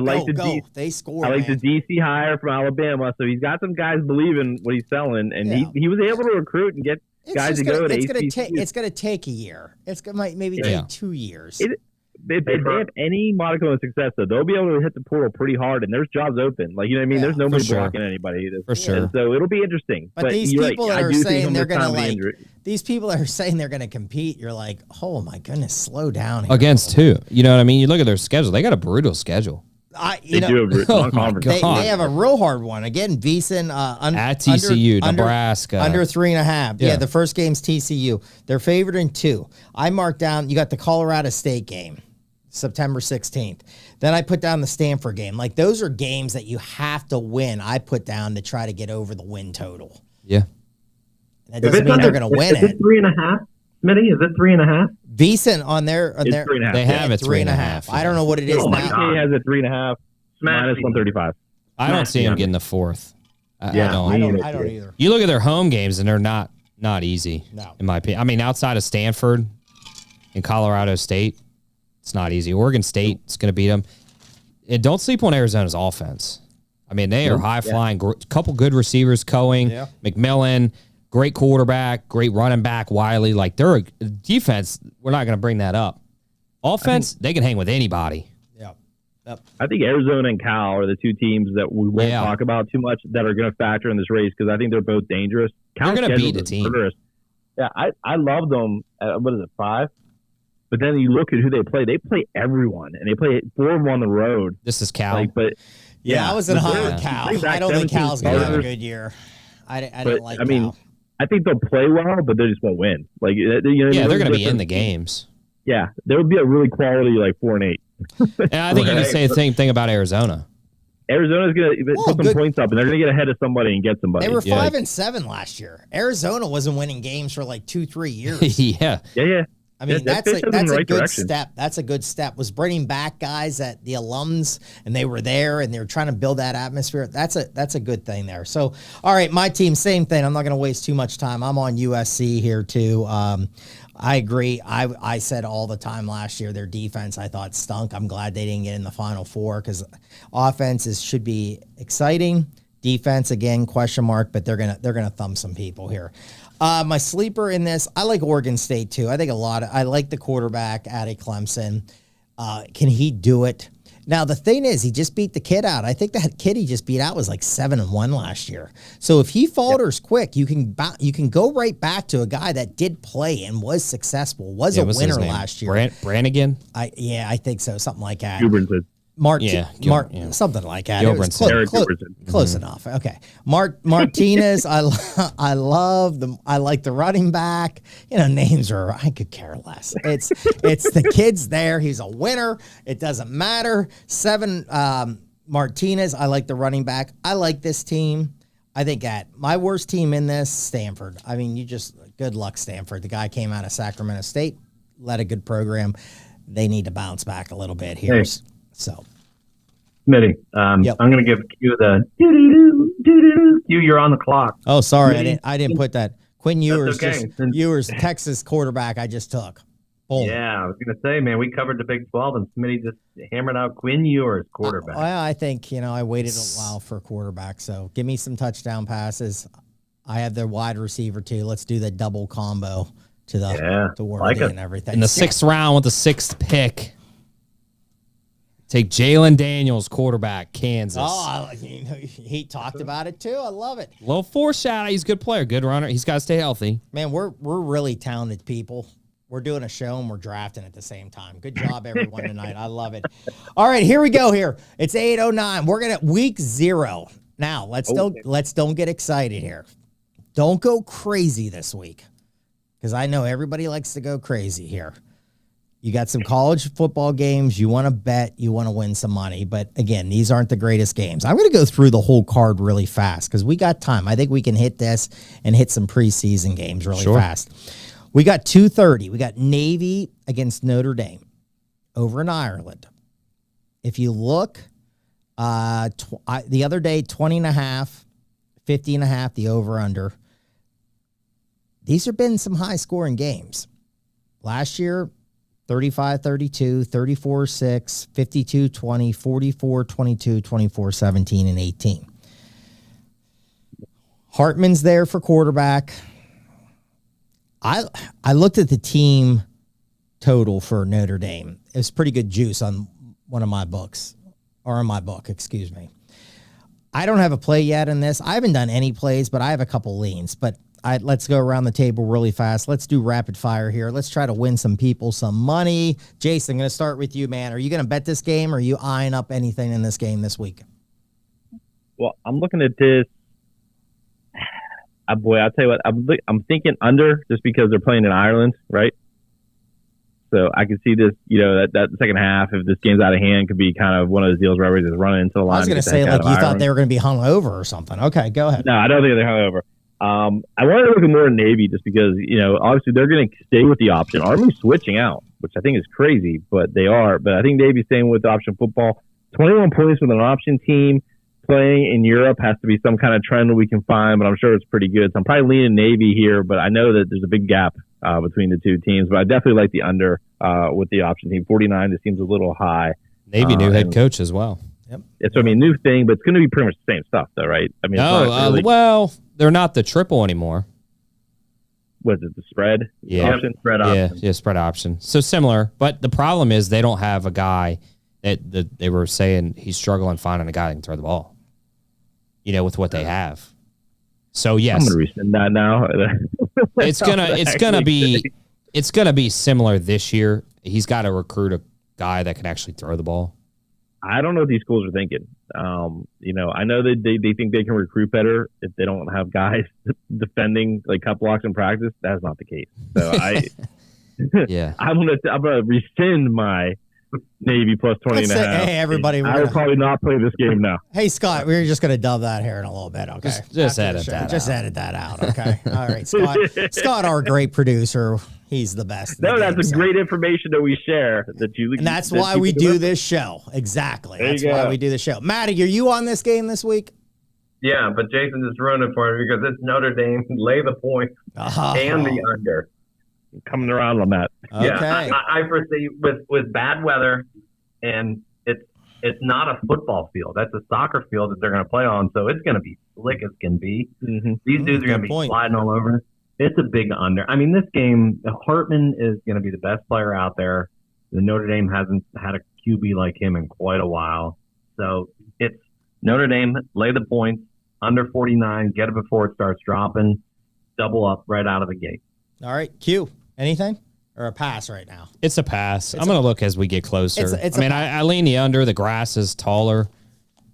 They scored. I like man. the DC hire from Alabama. So he's got some guys believing what he's selling, and he was able to recruit and get guys to go to ACC. It's going to take a year. It's going to maybe take 2 years. If they have any modicum of success, though, they'll be able to hit the portal pretty hard, and there's jobs open. Like, you know what I mean? There's nobody blocking anybody. For sure. And so it'll be interesting. But these people that are saying they're going to these people that are saying they're going to compete, you're like, oh my goodness, slow down. Here Against who? You know what I mean? You look at their schedule. They got a brutal schedule. They do a long conference. They have a real hard one. Again, Beeson at TCU, Nebraska. Under 3.5. Yeah, the first game's TCU. They're favored in 2. I marked down, you got the Colorado State game, September 16th. Then I put down the Stanford game. Like, those are games that you have to win. I put down to try to get over the win total. Yeah. That doesn't mean they're going to win it. Is it 3.5? Smitty, is it 3.5? Beeson on their 3.5. They have it 3.5. I don't know what it is now. He has a 3.5 minus 135. I don't see him getting the 4th. I don't either. You look at their home games, and they're not easy. No. In my opinion. I mean, outside of Stanford and Colorado State, it's not easy. Oregon State is going to beat them. And don't sleep on Arizona's offense. I mean, they are high-flying. Couple good receivers, Coing, McMillan, great quarterback, great running back, Wylde. Like, they're a defense. We're not going to bring that up. Offense, they can hang with anybody. Yep. I think Arizona and Cal are the 2 teams that we won't talk about too much that are going to factor in this race because I think they're both dangerous. They're going to beat the team. Murderous. Yeah, I love them at, 5? But then you look at who they play. They play everyone, and they play 4 of them on the road. This is Cal. I was in high on Cal. I don't think Cal's going to have a good year. I don't like Cal. I think they'll play well, but they just won't win. Like, they're going to be in the games. Yeah, there would be a really quality 4-8. And I think you can say the same thing about Arizona. Arizona's going to put some points up, and they're going to get ahead of somebody and get somebody. They were 5-7 last year. Arizona wasn't winning games for 2-3 years. Yeah. I mean, that's a good step. That's a good step. Was bringing back guys at the alums, and they were there, and they were trying to build that atmosphere. That's a good thing there. So, all right, my team, same thing. I'm not going to waste too much time. I'm on USC here too. I agree. I said all the time last year their defense I thought stunk. I'm glad they didn't get in the Final Four because offenses should be exciting. Defense again question mark, but they're gonna thumb some people here. My sleeper in this, I like Oregon State too. I think I like the quarterback, Addie Clemson. Can he do it? Now, the thing is, he just beat the kid out. I think that kid he just beat out was 7-1 last year. So if he falters quick, you can go right back to a guy that did play and was successful, was a winner last year. Brannigan? I think so, something like that. Something like that. It was close enough. Okay. Martinez, I love them. I like the running back. Names are, I could care less. It's the kid's there. He's a winner. It doesn't matter. 7, Martinez, I like the running back. I like this team. I think at my worst team in this, Stanford. I mean, good luck, Stanford. The guy came out of Sacramento State, led a good program. They need to bounce back a little bit here. Hey. So, Smitty, I'm going to give Q the doo-doo-doo. Q, you're on the clock. Oh, sorry, I didn't put that. Quinn Ewers, Ewers, Texas quarterback. I just took. Boom. Yeah, I was going to say, man, we covered the Big 12, and Smitty just hammered out Quinn Ewers, quarterback. Well, I think I waited a while for a quarterback. So give me some touchdown passes. I have their wide receiver too. Let's do the double combo to Worthy and everything. In the 6th round with the 6th pick. Take Jalen Daniels, quarterback, Kansas. Oh, he talked about it too. I love it. Little foreshadow. He's a good player, good runner. He's got to stay healthy. Man, we're really talented people. We're doing a show and we're drafting at the same time. Good job, everyone, tonight. I love it. All right, here we go. Here it's 8:09. We're gonna week 0 now. Let's don't get excited here. Don't go crazy this week because I know everybody likes to go crazy here. You got some college football games. You want to bet. You want to win some money. But again, these aren't the greatest games. I'm going to go through the whole card really fast because we got time. I think we can hit this and hit some preseason games really fast. We got 2:30. We got Navy against Notre Dame over in Ireland. If you look, the other day, 20.5, 50.5, the over-under. these have been some high-scoring games. Last year, 35-32, 34-6, 52-20, 44-22, 24-17, and 18. Hartman's there for quarterback. I looked at the team total for Notre Dame. It was pretty good juice on one of my books, or in my book, excuse me. I don't have a play yet in this. I haven't done any plays, but I have a couple leans. But let's go around the table really fast. Let's do rapid fire here. Let's try to win some people some money. Jason, I'm going to start with you, man. Are you going to bet this game, or are you eyeing up anything in this game this week? Well, I'm looking at this. Boy, I'll tell you what. I'm thinking under, just because they're playing in Ireland, right? So I can see this, that second half, if this game's out of hand, could be kind of one of those deals where everybody's just running into the line. I was going to say, like, you thought they were going to be hung over or something. Okay, go ahead. No, I don't think they're hung over. I wanted to look at more Navy, just because, obviously they're going to stay with the option. Army's switching out, which I think is crazy, but they are. But I think Navy's staying with option football. 21 points with an option team. Playing in Europe has to be some kind of trend that we can find, but I'm sure it's pretty good. So I'm probably leaning Navy here, but I know that there's a big gap between the two teams. But I definitely like the under with the option team. 49, this seems a little high. Navy new head coach as well. Yep. It's, new thing, but it's going to be pretty much the same stuff, though, right? I mean, well, they're not the triple anymore. Was it the spread? Yeah. Option? Spread option. Yeah, spread option. So similar, but the problem is they don't have a guy that they were saying he's struggling finding a guy that can throw the ball. With what they have. So yes, I'm gonna rescind that now. it's gonna be similar this year. He's got to recruit a guy that can actually throw the ball. I don't know what these schools are thinking. I know that they think they can recruit better if they don't have guys defending like cut blocks in practice. That's not the case. So I'm gonna rescind my Navy plus 20 and a half. Hey, everybody. I will probably not play this game now. Hey, Scott, we're just going to dub that here in a little bit, okay? Just edit that out. Just edit that out, okay? All right, Scott. Scott, our great producer, he's the best. No, that's great information that we share. And that's why we do this show. Exactly. That's why we do the show. Matty, are you on this game this week? Yeah, but Jason just ruined it for me because it's Notre Dame. Lay the points and the under. Coming around on that. Okay. Yeah, I foresee with bad weather, and it's not a football field. That's a soccer field that they're going to play on, so it's going to be slick as can be. Mm-hmm. These dudes are going to be sliding all over. It's a big under. I mean, this game, Hartman is going to be the best player out there. The Notre Dame hasn't had a QB like him in quite a while. So it's Notre Dame, lay the points, under 49, get it before it starts dropping, double up right out of the gate. All right, Q. Anything? Or a pass right now? It's a pass. I'm going to look as we get closer. I lean the under. The grass is taller.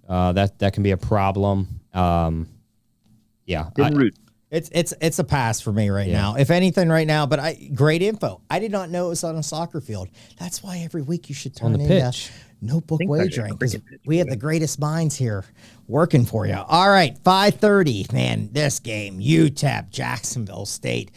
That can be a problem. Yeah. It's a pass for me right now. If anything right now, but great info. I did not know it was on a soccer field. That's why every week you should turn in Notebook Wagering. We have the greatest minds here working for you. All right, 5:30. Man, this game, UTEP, Jacksonville State.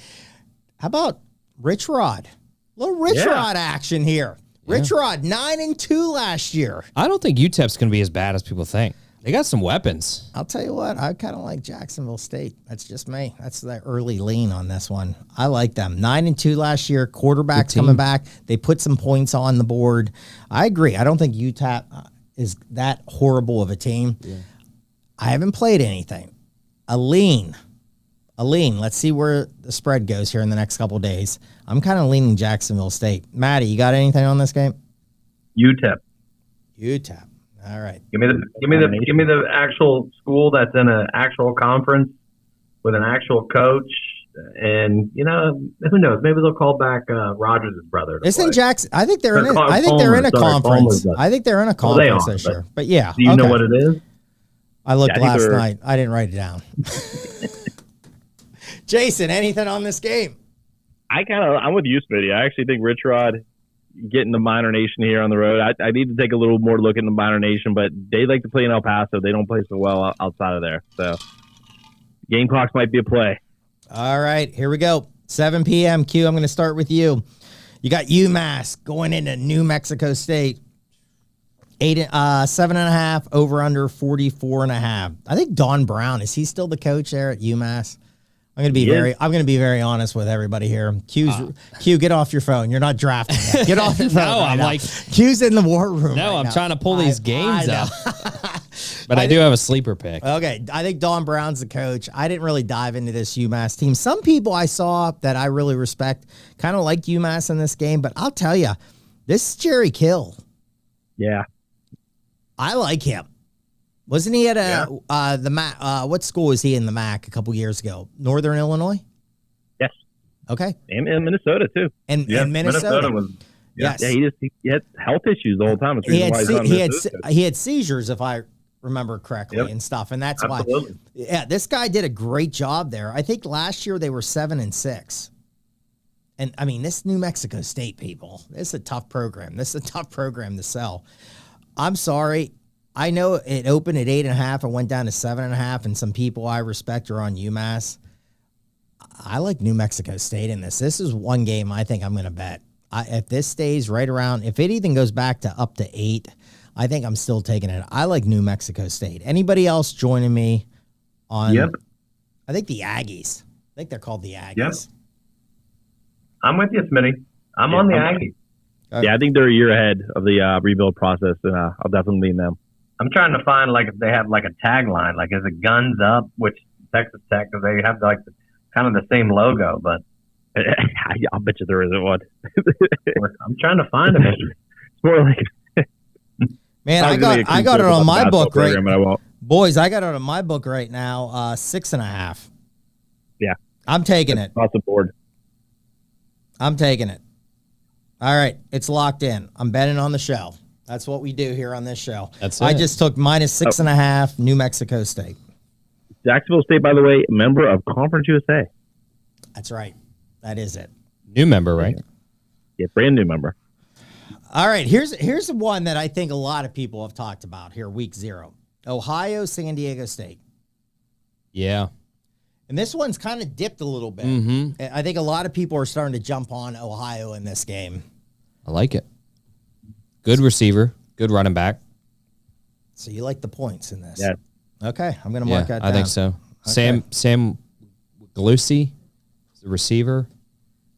How about Rich Rod? A little Rich Rod action here. Rich Rod, 9-2 last year. I don't think UTEP's going to be as bad as people think. They got some weapons. I'll tell you what, I kind of like Jacksonville State. That's just me. That's the early lean on this one. I like them. 9-2 last year. Quarterback's coming back. They put some points on the board. I agree. I don't think UTEP is that horrible of a team. Yeah. I haven't played anything. A lean. Let's see where the spread goes here in the next couple of days. I'm kind of leaning Jacksonville State. Matty, you got anything on this game? UTEP. All right. Give me the actual school that's in an actual conference with an actual coach, and who knows? Maybe they'll call back Rogers' brother. Isn't Jackson? I think they're in a conference. I think they're in a conference this year. But yeah. Do you know what it is? I looked last night. I didn't write it down. Jason, anything on this game? I'm with you, Smitty. I actually think Rich Rod getting the Minor Nation here on the road. I need to take a little more look at the Minor Nation, but they like to play in El Paso. They don't play so well outside of there. So game clocks might be a play. All right, here we go. 7 p.m. Q, I'm going to start with you. You got UMass going into New Mexico State. 7.5 over under 44.5. I think Don Brown, is he still the coach there at UMass? I'm gonna be very honest with everybody here. Q, get off your phone. You're not drafting yet. Get off your phone. No, I'm like Q's in the war room. No, right I'm trying to pull these games up. But I do have a sleeper pick. Okay, I think Don Brown's the coach. I didn't really dive into this UMass team. Some people I saw that I really respect kind of liked UMass in this game, but I'll tell you, this is Jerry Kill. Yeah. I like him. Wasn't he at the MAC? What school was he in the MAC a couple years ago? Northern Illinois? Yes. Okay. And Minnesota, too. And Minnesota was. Yes. Yeah, he had health issues the whole time. He had seizures, if I remember correctly, and stuff. And that's Absolutely. why. Yeah, this guy did a great job there. I think last year they were 7-6. And, I mean, this New Mexico State, people, this is a tough program. This is a tough program to sell. I'm sorry. I know it opened at 8.5 and went down to 7.5, and some people I respect are on UMass. I like New Mexico State in this. This is one game I think I'm going to bet. If this stays right around, if it even goes back to up to 8, I think I'm still taking it. I like New Mexico State. Anybody else joining me on? Yep. I think the Aggies. I think they're called the Aggies. Yep. I'm with you, Smitty. I'm on the Aggies. Yeah, I think they're a year ahead of the rebuild process, and I'll definitely lean them. I'm trying to find if they have a tagline, is it "Guns Up," which Texas Tech, because they have kind of the same logo, but I'll bet you there isn't one. I'm trying to find it. It's more like, man, I got it on my book boys. I got it on my book right now. 6.5. Yeah, I'm taking it across the board. I'm taking it. All right, it's locked in. I'm betting on the show. That's what we do here on this show. That's it. I just took -6.5, New Mexico State. Jacksonville State, by the way, member of Conference USA. That's right. That is it. New member, right? Yeah, brand new member. All right, here's the one that I think a lot of people have talked about here, week 0. Ohio, San Diego State. Yeah. And this one's kind of dipped a little bit. Mm-hmm. I think a lot of people are starting to jump on Ohio in this game. I like it. Good receiver, good running back. So you like the points in this? Yeah. Okay, I'm going to mark that down. I think so. Okay. Sam Galusi, the receiver,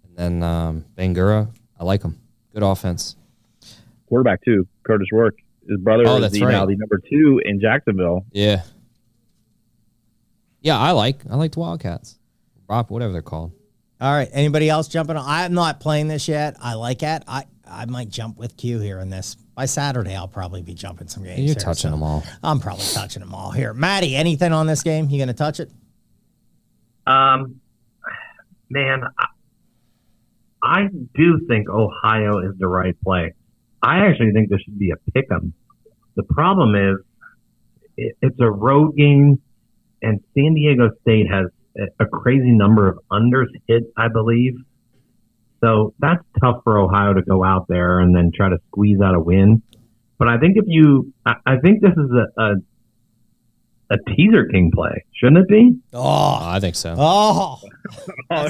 and then Bangura. I like him. Good offense. Quarterback too, Curtis Work. His brother is now the number 2 in Jacksonville. Yeah. Yeah, I like the Wildcats. Rob, whatever they're called. All right. Anybody else jumping on? I'm not playing this yet. I like it. I might jump with Q here in this. By Saturday, I'll probably be jumping some games. You're touching them all. I'm probably touching them all here. Maddie, anything on this game? You going to touch it? Man, I do think Ohio is the right play. I actually think there should be a pick 'em. The problem is it's a road game, and San Diego State has a crazy number of unders hit, I believe. So that's tough for Ohio to go out there and then try to squeeze out a win. But I think I think this is a teaser king play, shouldn't it be? Oh, I think so. Oh,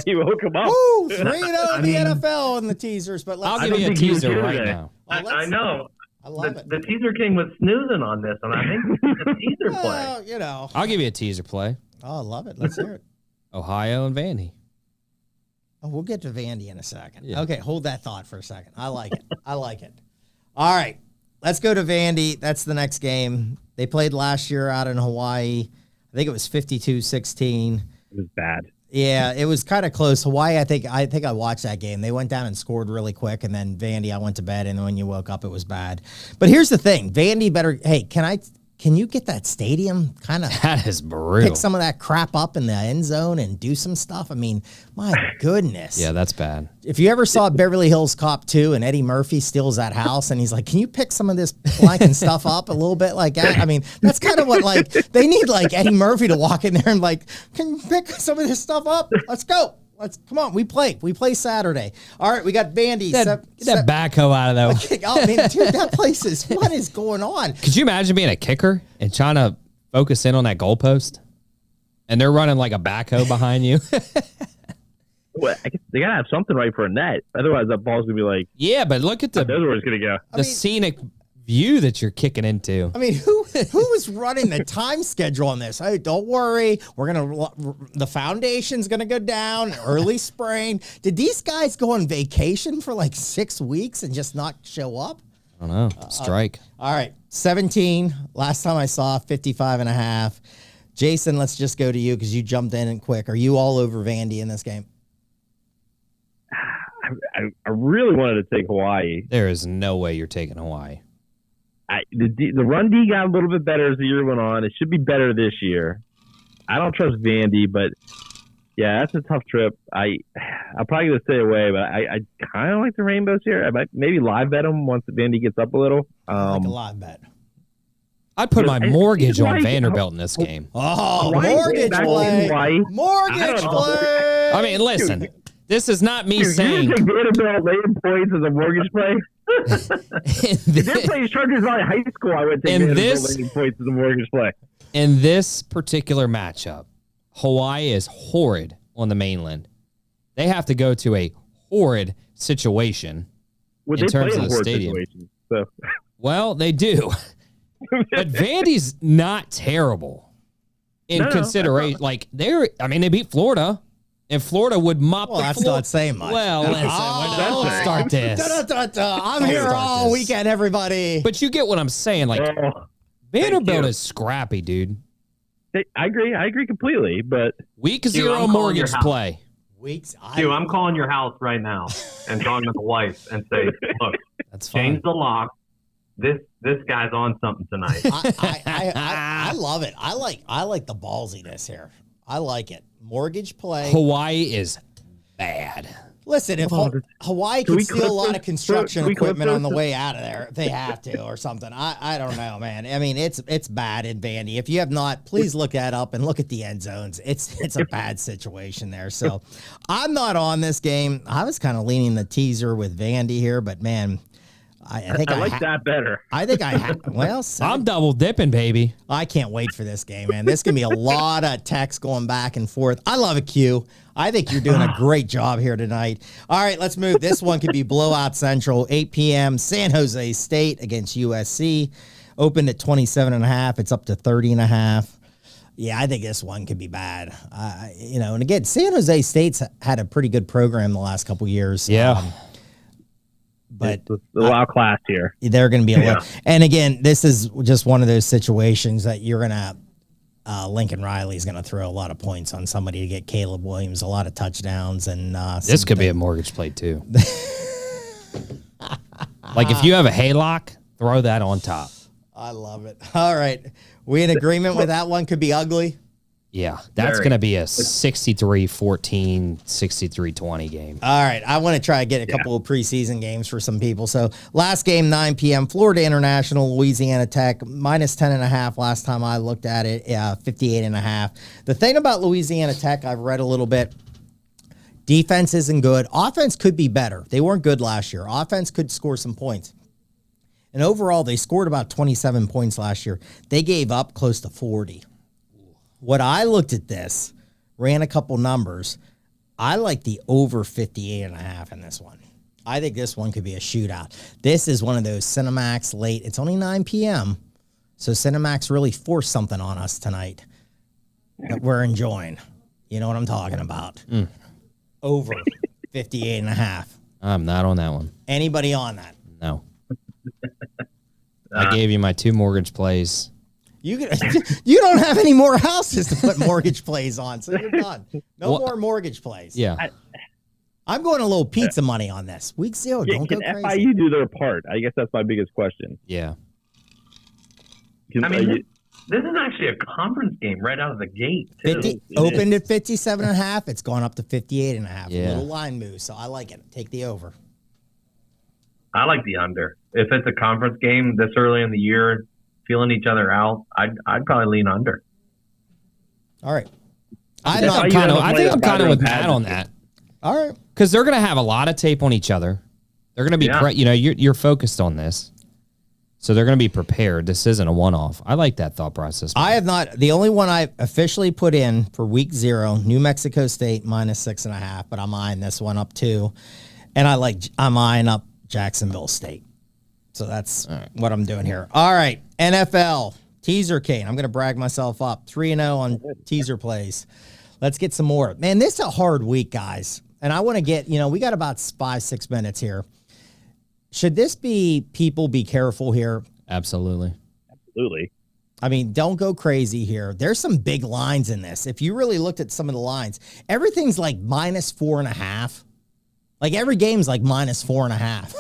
You woke him up. woo, 3-0 in the NFL in the teasers. But I'll let's give you a think he was teaser here right today. now. I know. I love it. The teaser king was snoozing on this, and I think it's a teaser play. Well, you know. I'll give you a teaser play. Oh, I love it. Let's hear it. Ohio and Vandy. Oh, we'll get to Vandy in a second. Yeah. Okay, hold that thought for a second. I like it. I like it. All right, let's go to Vandy. That's the next game. They played last year out in Hawaii. I think it was 52-16. It was bad. Yeah, it was kind of close. Hawaii, I think I watched that game. They went down and scored really quick, and then Vandy, I went to bed, and when you woke up, it was bad. But here's the thing. Vandy better – hey, can you get that stadium kind of – That is brutal. pick some of that crap up in the end zone and do some stuff? I mean, my goodness. Yeah, that's bad. If you ever saw Beverly Hills Cop 2 and Eddie Murphy steals that house and he's like, can you pick some of this blanking stuff up a little bit like that? I mean, that's kind of what they need Eddie Murphy to walk in there and can you pick some of this stuff up? Let's go. Come on. We play Saturday. All right. We got Vandy. Get that backhoe out of there. Oh, man, dude, that place what is going on? Could you imagine being a kicker and trying to focus in on that goalpost? And they're running like a backhoe behind you. Well, I guess they gotta have something right for a net. Otherwise, that ball's gonna be yeah, but look at that's where it's gonna go. the scenic view that you're kicking into. I mean, who was running the time schedule on this? Hey, don't worry. The foundation's going to go down early spring. Did these guys go on vacation for like 6 weeks and just not show up? I don't know. Strike. All right. 17. Last time I saw 55.5. Jason, let's just go to you because you jumped in and quick. Are you all over Vandy in this game? I really wanted to take Hawaii. There is no way you're taking Hawaii. The run D got a little bit better as the year went on. It should be better this year. I don't trust Vandy, but yeah, that's a tough trip. I'm probably going to stay away, but I kind of like the Rainbows here. I might maybe live bet them once Vandy gets up a little. Like a live bet. I'd put my mortgage on Vanderbilt in this game. Oh, mortgage play. Mortgage play. I mean, listen, this is not me saying. You take Vanderbilt laying points as a mortgage play? If they're playing Chargers Valley High School, I would take Vanderbilt laying points as a mortgage play. In this particular matchup, Hawaii is horrid on the mainland. They have to go to a horrid situation in terms of the stadium. So. Well, they do. But Vandy's not terrible in consideration. Like they beat Florida, and Florida would mop. Well, that's not saying much. Well, let's start this. I'm here all weekend, everybody. But you get what I'm saying. Like Vanderbilt is scrappy, dude. I agree completely. But week 0 mortgage play. I'm calling your house right now and talking to the wife and say, look, that's fine. Change the lock. This guy's on something tonight. I love it. I like the ballsiness here. I like it. Mortgage play. Hawaii is bad. Listen, if Hawaii could steal a lot of construction equipment on the way out of there, if they have to or something. I don't know, man. I mean, it's bad in Vandy. If you have not, please look that up and look at the end zones. It's a bad situation there. So I'm not on this game. I was kind of leaning the teaser with Vandy here, but man, I think I like that better. I think I'm double dipping, baby. I can't wait for this game, man. This can be a lot of text going back and forth. I love it, Q. I think you're doing a great job here tonight. All right, let's move. This one could be blowout central, 8 p.m. San Jose State against USC. Opened at 27.5. It's up to 30.5. Yeah, I think this one could be bad. And again, San Jose State's had a pretty good program the last couple years. Yeah. But a lot of class here. They're going to be a little. And again, this is just one of those situations that you're going to. Lincoln Riley's going to throw a lot of points on somebody to get Caleb Williams, a lot of touchdowns, and this could be a mortgage play too. Like if you have a haylock, throw that on top. I love it. All right, we in agreement with that one? Could be ugly. Yeah, that's going to be a 63-14, 63-20 game. All right, I want to try to get a couple of preseason games for some people. So last game, 9 p.m., Florida International, Louisiana Tech, minus 10.5 last time I looked at it, 58.5. The thing about Louisiana Tech, I've read a little bit, defense isn't good. Offense could be better. They weren't good last year. Offense could score some points. And overall, they scored about 27 points last year. They gave up close to 40. What I looked at this, ran a couple numbers. I like the over 58.5 in this one. I think this one could be a shootout. This is one of those Cinemax late. It's only 9 p.m. So Cinemax really forced something on us tonight that we're enjoying. You know what I'm talking about. Over 58.5. I'm not on that one. Anybody on that? No. I gave you my 2 mortgage plays. You don't have any more houses to put mortgage plays on, so you're done. No more mortgage plays. Yeah. I'm going a little pizza money on this. Week 0, don't go crazy. Can FIU do their part? I guess that's my biggest question. Yeah. This is actually a conference game right out of the gate, too. Opened at 57.5. It's gone up to 58.5. Yeah. Little line move, so I like it. Take the over. I like the under. If it's a conference game this early in the year, feeling each other out, I'd probably lean under. All right. I think I'm kind of with Matt on that. All right. Because they're going to have a lot of tape on each other. They're going to be, you're focused on this. So they're going to be prepared. This isn't a one-off. I like that thought process. I have not. The only one I officially put in for week 0, New Mexico State minus 6.5, but I'm eyeing this one up too. And I'm eyeing up Jacksonville State. So that's what I'm doing here. All right, NFL teaser Kane. I'm going to brag myself up. 3-0 on teaser plays. Let's get some more. Man, this is a hard week, guys. And I want to get, we got about 5-6 minutes here. Should this be people be careful here? Absolutely. Absolutely. I mean, don't go crazy here. There's some big lines in this. If you really looked at some of the lines, everything's like -4.5. Like every game's like -4.5.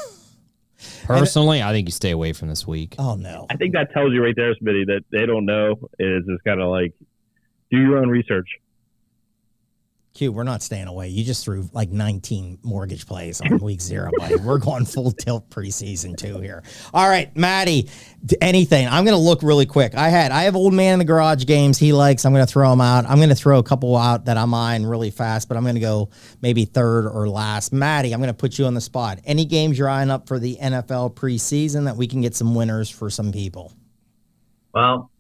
Personally, I think you stay away from this week. Oh, no. I think that tells you right there, Smitty, that they don't know. Is just kind of like, do your own research. Q, we're not staying away. You just threw like 19 mortgage plays on week 0, buddy. We're going full tilt preseason 2 here. All right, Maddie, anything. I'm going to look really quick. I have old man in the garage games he likes. I'm going to throw them out. I'm going to throw a couple out that I'm eyeing really fast, but I'm going to go maybe third or last. Maddie, I'm going to put you on the spot. Any games you're eyeing up for the NFL preseason that we can get some winners for some people? Well,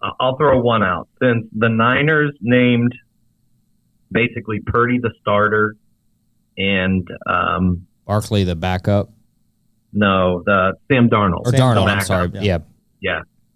I'll throw one out. Since the Niners named basically Purdy the starter and Barkley the backup. No, the Sam Darnold. Or Darnold, I'm sorry. Yeah.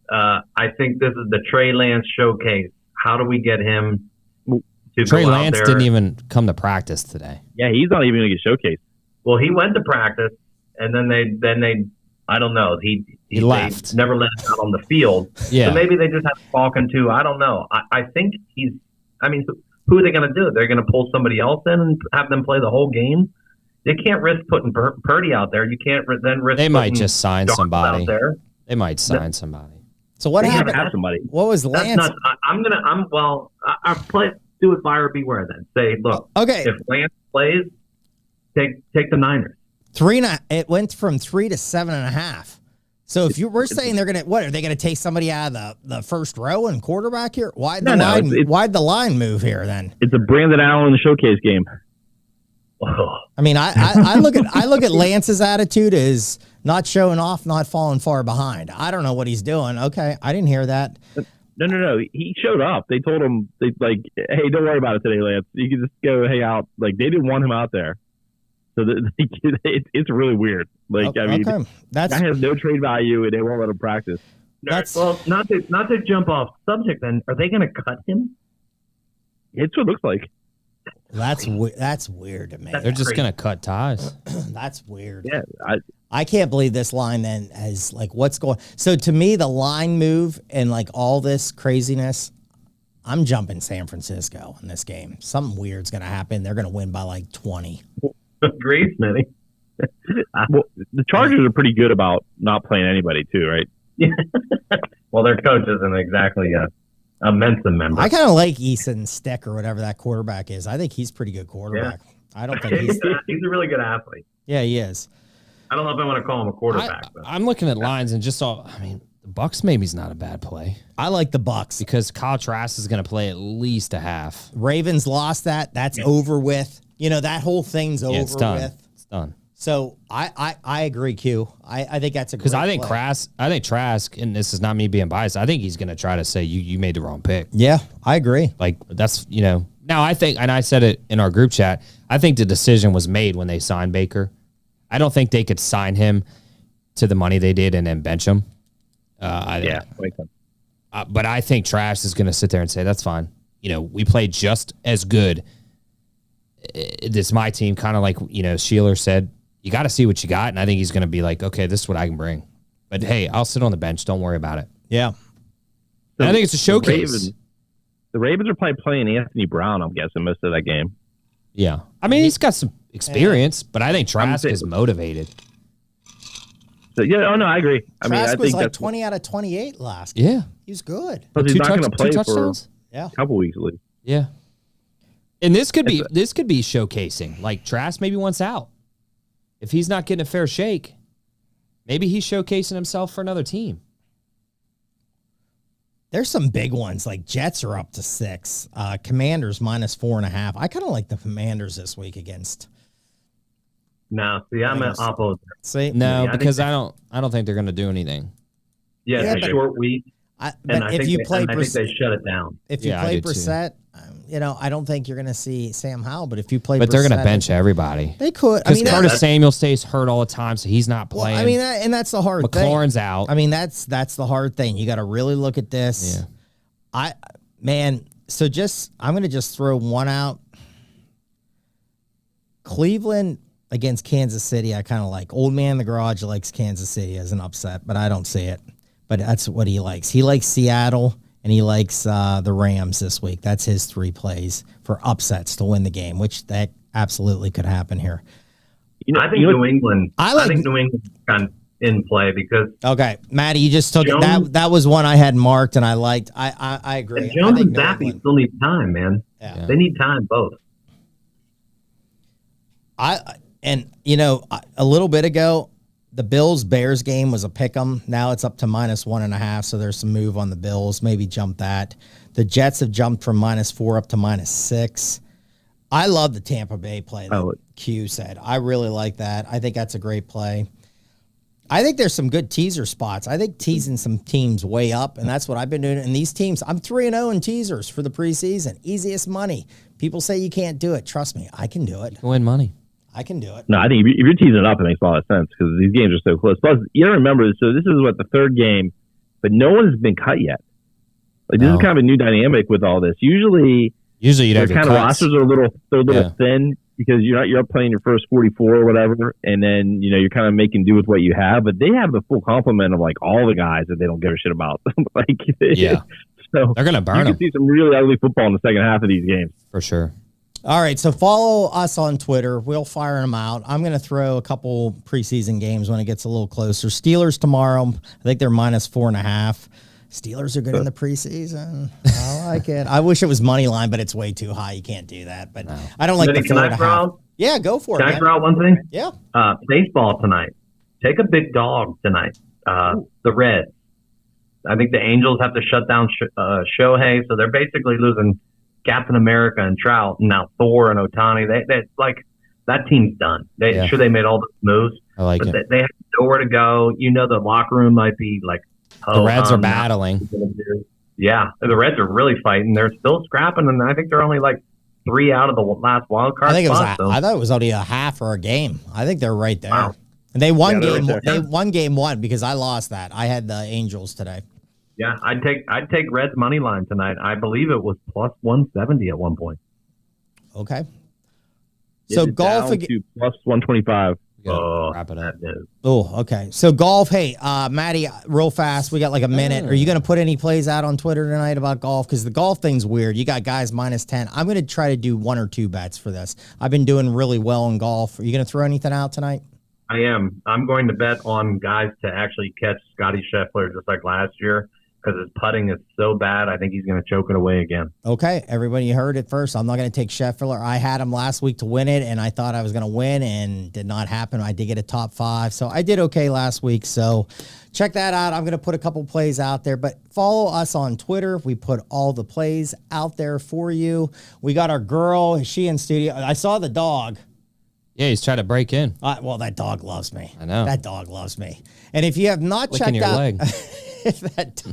I think this is the Trey Lance showcase. How do we get him to Trey go Lance out there? didn't even come to practice today. Yeah, he's not even going to get showcased. Well, he went to practice, and then they I don't know. He left. They never let him out on the field. Yeah. So maybe they just have to walk into. I don't know. I think he's. I mean, who are they going to do? They're going to pull somebody else in and have them play the whole game. They can't risk putting Purdy out there. You can't then risk. They might just sign Darnold somebody. out there. They might sign somebody. So what They happened? have somebody. What was That's Lance? not. I play. Do it buyer beware. Then say, look. Okay. If Lance plays, take the Niners. 3.5. It went from 3 to 7.5. So if we're saying they're gonna, what are they gonna take somebody out of the first row and quarterback here? Why'd the line move here then? It's a Brandon Allen showcase game. I mean, I look at Lance's attitude as not showing off, not falling far behind. I don't know what he's doing. Okay, I didn't hear that. No. He showed up. They told him, hey, don't worry about it today, Lance. You can just go hang out. Like, they didn't want him out there. So it's really weird. Like, I mean, that has no trade value, and they won't let him practice. Well, not to jump off subject. Then are they going to cut him? It's what it looks like. That's weird to me. They're just going to cut ties. That's weird. Yeah, I can't believe this line then has like what's going. So to me, the line move and like all this craziness, I'm jumping San Francisco in this game. Something weird's going to happen. They're going to win by like 20. Agreed, Smitty. Well, the Chargers are pretty good about not playing anybody too, right? Yeah. Well, their coach isn't exactly a Mensa member. I kind of like Eason Stick or whatever that quarterback is. I think he's a pretty good quarterback. Yeah. I don't think he's a really good athlete. Yeah, he is. I don't know if I want to call him a quarterback. I'm looking at lines and just saw. I mean, the Bucks maybe is not a bad play. I like the Bucks because Kyle Trask is going to play at least a half. Ravens lost that. That's over with. That whole thing's over with. It's done. So I agree, Q. I think that's a because I think Trask, and this is not me being biased. I think he's going to try to say you made the wrong pick. Yeah, I agree. Like that's now I think, and I said it in our group chat. I think the decision was made when they signed Baker. I don't think they could sign him to the money they did and then bench him. But I think Trask is going to sit there and say that's fine. We played just as good. This is my team, kind of like Sheeler said. You got to see what you got, and I think he's going to be like, okay, this is what I can bring. But hey, I'll sit on the bench. Don't worry about it. Yeah, I think it's a showcase. The Ravens are probably playing Anthony Brown. I'm guessing most of that game. Yeah, I mean he's got some experience, but I think Trask is motivated. So, I agree. Trask I was think like that's 20 out of 28 last. Yeah, he was good. But he's not going to play for a couple weeks at least. Yeah. And this could be showcasing. Like Trask maybe wants out. If he's not getting a fair shake, maybe he's showcasing himself for another team. There's some big ones, like Jets are up to 6. Commanders -4.5. I kind of like the Commanders this week against. No, see, I'm an opposite. See, no, because I don't think they're going to do anything. Yeah, it's a short week. I think they shut it down. If you play Brissett, I don't think you're going to see Sam Howell, but if you play, but they're going to bench everybody. They could. Because Curtis Samuel stays hurt all the time, so he's not playing. Well, I mean, and that's the hard thing. McLaurin's out. I mean, that's the hard thing. You got to really look at this. Yeah. So I'm going to just throw one out. Cleveland against Kansas City, I kind of like. Old man in the garage likes Kansas City as an upset, but I don't see it. But that's what he likes. He likes Seattle, and he likes the Rams this week. That's his 3 plays for upsets to win the game, which that absolutely could happen here. I think New England. I think New England kind of in play because. Okay, Matty, you just took it. That was one I had marked, and I liked. I agree. And Jones and Zappy still need time, man. Yeah. They need time both. A little bit ago, the Bills-Bears game was a pick'em. Now it's up to -1.5, so there's some move on the Bills. Maybe jump that. The Jets have jumped from -4 up to -6. I love the Tampa Bay play that Q said. I really like that. I think that's a great play. I think there's some good teaser spots. I think teasing some teams way up, and that's what I've been doing. And these teams, I'm 3-0 in teasers for the preseason. Easiest money. People say you can't do it. Trust me, I can do it. Win money. I can do it. No, I think if you're teasing it up, it makes a lot of sense because these games are so close. Plus, you got to remember, so this is the 3rd game, but no one has been cut yet. Like this is kind of a new dynamic with all this. Usually you'd have kind of rosters are a little thin because you're playing your first 44 or whatever, and then you're kind of making do with what you have. But they have the full complement of like all the guys that they don't give a shit about. So they're gonna burn them. You can see some really ugly football in the second half of these games for sure. All right, so follow us on Twitter. We'll fire them out. I'm going to throw a couple preseason games when it gets a little closer. Steelers tomorrow. I think they're -4.5. Steelers are good in the preseason. I like it. I wish it was money line, but it's way too high. You can't do that. But I don't like the 4.5. Yeah, go for it. Can I throw out one thing? Yeah. Baseball tonight. Take a big dog tonight. The Reds. I think the Angels have to shut down Shohei, so they're basically losing Captain America and Trout, and now Thor and Ohtani. They like that team's done. Sure they made all the moves. I like it. They have nowhere to go. The locker room might be like the Reds are battling. Yeah, the Reds are really fighting. They're still scrapping, and I think they're only like 3 out of the last wild card. I thought it was only a half or a game. I think they're right there. Wow. And they won game. They won game 1 because I lost that. I had the Angels today. Yeah, I'd take Reds money line tonight. I believe it was +170 at one point. Okay. So golf again +125. Wrap it up. Oh, okay. So golf. Hey, Matty, real fast. We got like a minute. Are you going to put any plays out on Twitter tonight about golf? Because the golf thing's weird. You got guys -10. I'm going to try to do 1 or 2 bets for this. I've been doing really well in golf. Are you going to throw anything out tonight? I am. I'm going to bet on guys to actually catch Scotty Scheffler just like last year. Because his putting is so bad, I think he's going to choke it away again. Okay, everybody, you heard it first. I'm not going to take Scheffler. I had him last week to win it, and I thought I was going to win, and did not happen. I did get a top 5, so I did okay last week. So check that out. I'm going to put a couple plays out there, but follow us on Twitter. We put all the plays out there for you. We got our girl. Is she in studio? I saw the dog. Yeah, he's trying to break in. Well, that dog loves me. I know. That dog loves me. And if you have not checked your out... leg.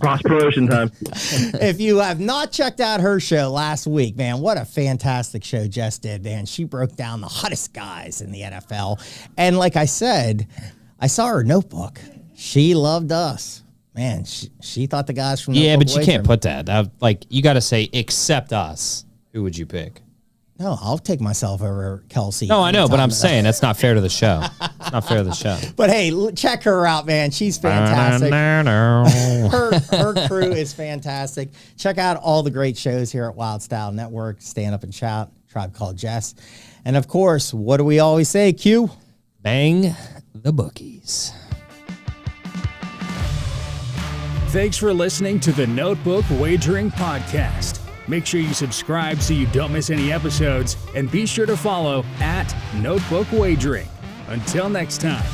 Cross promotion time. If you have not checked out her show last week, man, what a fantastic show Jess did, man. She broke down the hottest guys in the NFL. And like I said, I saw her notebook. She loved us. Man, she thought the guys from Notebook but you can't put that. You got to say, except us. Who would you pick? No, I'll take myself over Kelsey. No, I know, but I'm saying that's not fair to the show. It's not fair to the show. But hey, check her out, man. She's fantastic. Her crew is fantastic. Check out all the great shows here at Wild Style Network. Stand Up and Shout, Tribe Called Jess. And of course, what do we always say, Q? Bang the bookies. Thanks for listening to the Notebook Wagering Podcast. Make sure you subscribe so you don't miss any episodes, and be sure to follow @Notebook Wagering. Until next time.